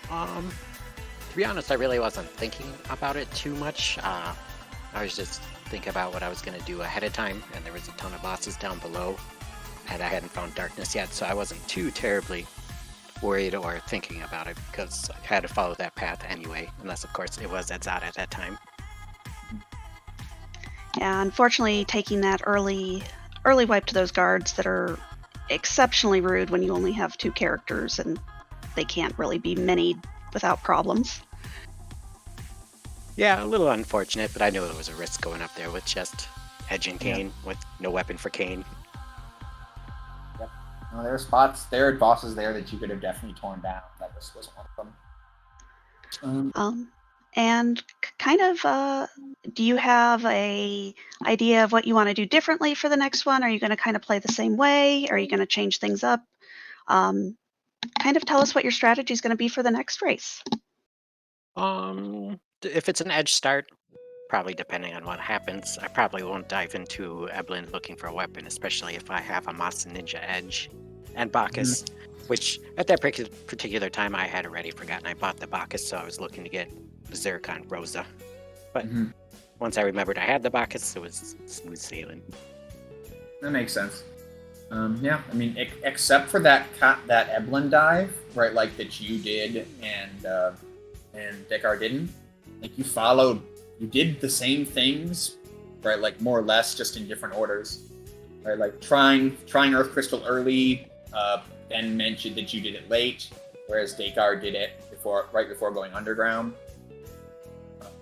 Speaker 5: To be honest, I really wasn't thinking about it too much. I was just thinking about what I was going to do ahead of time, and there was a ton of bosses down below, and I hadn't found darkness yet, so I wasn't too terribly worried or thinking about it, because I had to follow that path anyway, unless of course it was Edzard at that time.
Speaker 2: Yeah, unfortunately, taking that early wipe to those guards that are exceptionally rude when you only have 2 characters and they can't really be minied without problems.
Speaker 5: Yeah, a little unfortunate, but I knew it was a risk going up there with just Edge and Kane, with no weapon for Kane.
Speaker 1: Yep. No, there are bosses there that you could have definitely torn down. That just wasn't one of them.
Speaker 2: And kind of, do you have a idea of what you want to do differently for the next one? Are you going to kind of play the same way? Are you going to change things up? Kind of tell us what your strategy is going to be for the next race.
Speaker 5: If it's an edge start, probably depending on what happens, I probably won't dive into Eblin looking for a weapon, especially if I have a Masa Ninja Edge and Bacchus, which at that particular time I had already forgotten I bought the Bacchus, so I was looking to get Berserk on Rosa. But once I remembered I had the Bacchus, it was smooth sailing.
Speaker 1: That makes sense. Yeah, I mean, except for that Eblin dive, right? Like that you did and Dekar didn't. Like you did the same things, right? Like more or less, just in different orders, right? Like trying Earth Crystal early. Ben mentioned that you did it late, whereas Dekar did it right before going underground.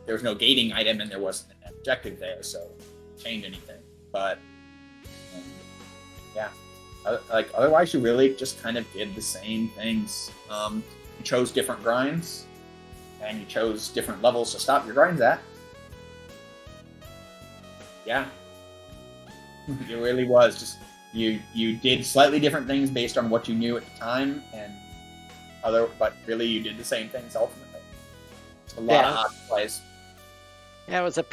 Speaker 1: There was no gating item and there wasn't an objective there, so change anything. But yeah, like otherwise you really just kind of did the same things. You chose different grinds, and you chose different levels to stop your grinds at. Yeah, it really was just you did slightly different things based on what you knew at the time, but really you did the same things ultimately. Just a lot of odd plays.
Speaker 5: Yeah, it was a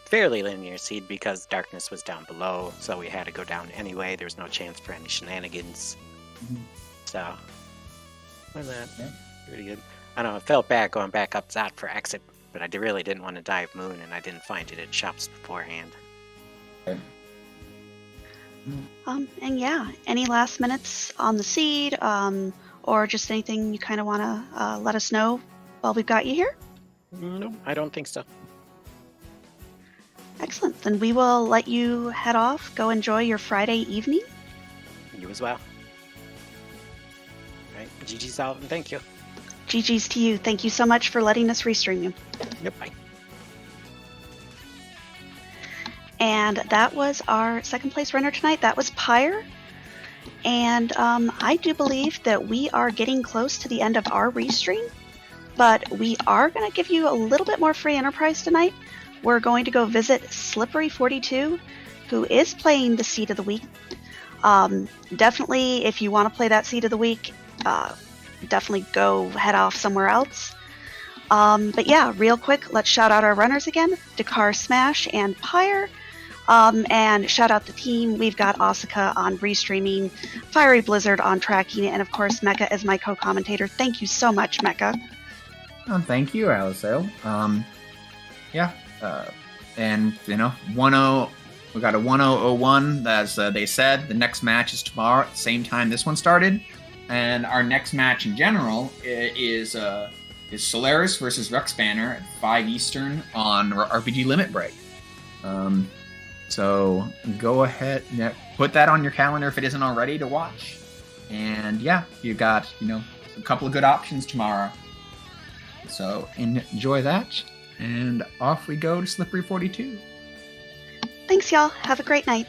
Speaker 5: fairly linear seed because darkness was down below, so we had to go down anyway. There was no chance for any shenanigans. So, other than that, pretty good. I don't know, it felt bad going back up Zot for exit, but I really didn't want to dive Moon, and I didn't find it at shops beforehand.
Speaker 1: Okay.
Speaker 2: And yeah, any last minutes on the seed, or just anything you kind of want to let us know while we've got you here?
Speaker 5: No, I don't think so.
Speaker 2: Excellent. Then we will let you head off. Go enjoy your Friday evening.
Speaker 5: You as well. All right, GG's out, and thank you.
Speaker 2: GG's to you. Thank you so much for letting us restream you.
Speaker 5: Yep, bye.
Speaker 2: And that was our second place runner tonight. That was Pyre. And I do believe that we are getting close to the end of our restream. but we are going to give you a little bit more free enterprise tonight. We're going to go visit Slippery42, who is playing the Seed of the Week. Definitely, if you want to play that Seed of the Week, definitely go head off somewhere else. But yeah, real quick, let's shout out our runners again, DekarSMASH and Pyre. And shout out the team. We've got Asuka on restreaming, Fiery Blizzard on tracking, and of course Mecha is my co-commentator. Thank you so much, Mecha.
Speaker 1: Thank you, Alisail. And you know, 1-0. We got a 1-0-0-1. As they said, the next match is tomorrow at the same time this one started, and our next match in general is Solaris versus Rex Banner at 5 Eastern on RPG Limit Break. So go ahead, put that on your calendar if it isn't already to watch. And yeah, you got, you know, a couple of good options tomorrow. So enjoy that, and off we go to Slippery 42.
Speaker 2: Thanks, y'all. Have a great night.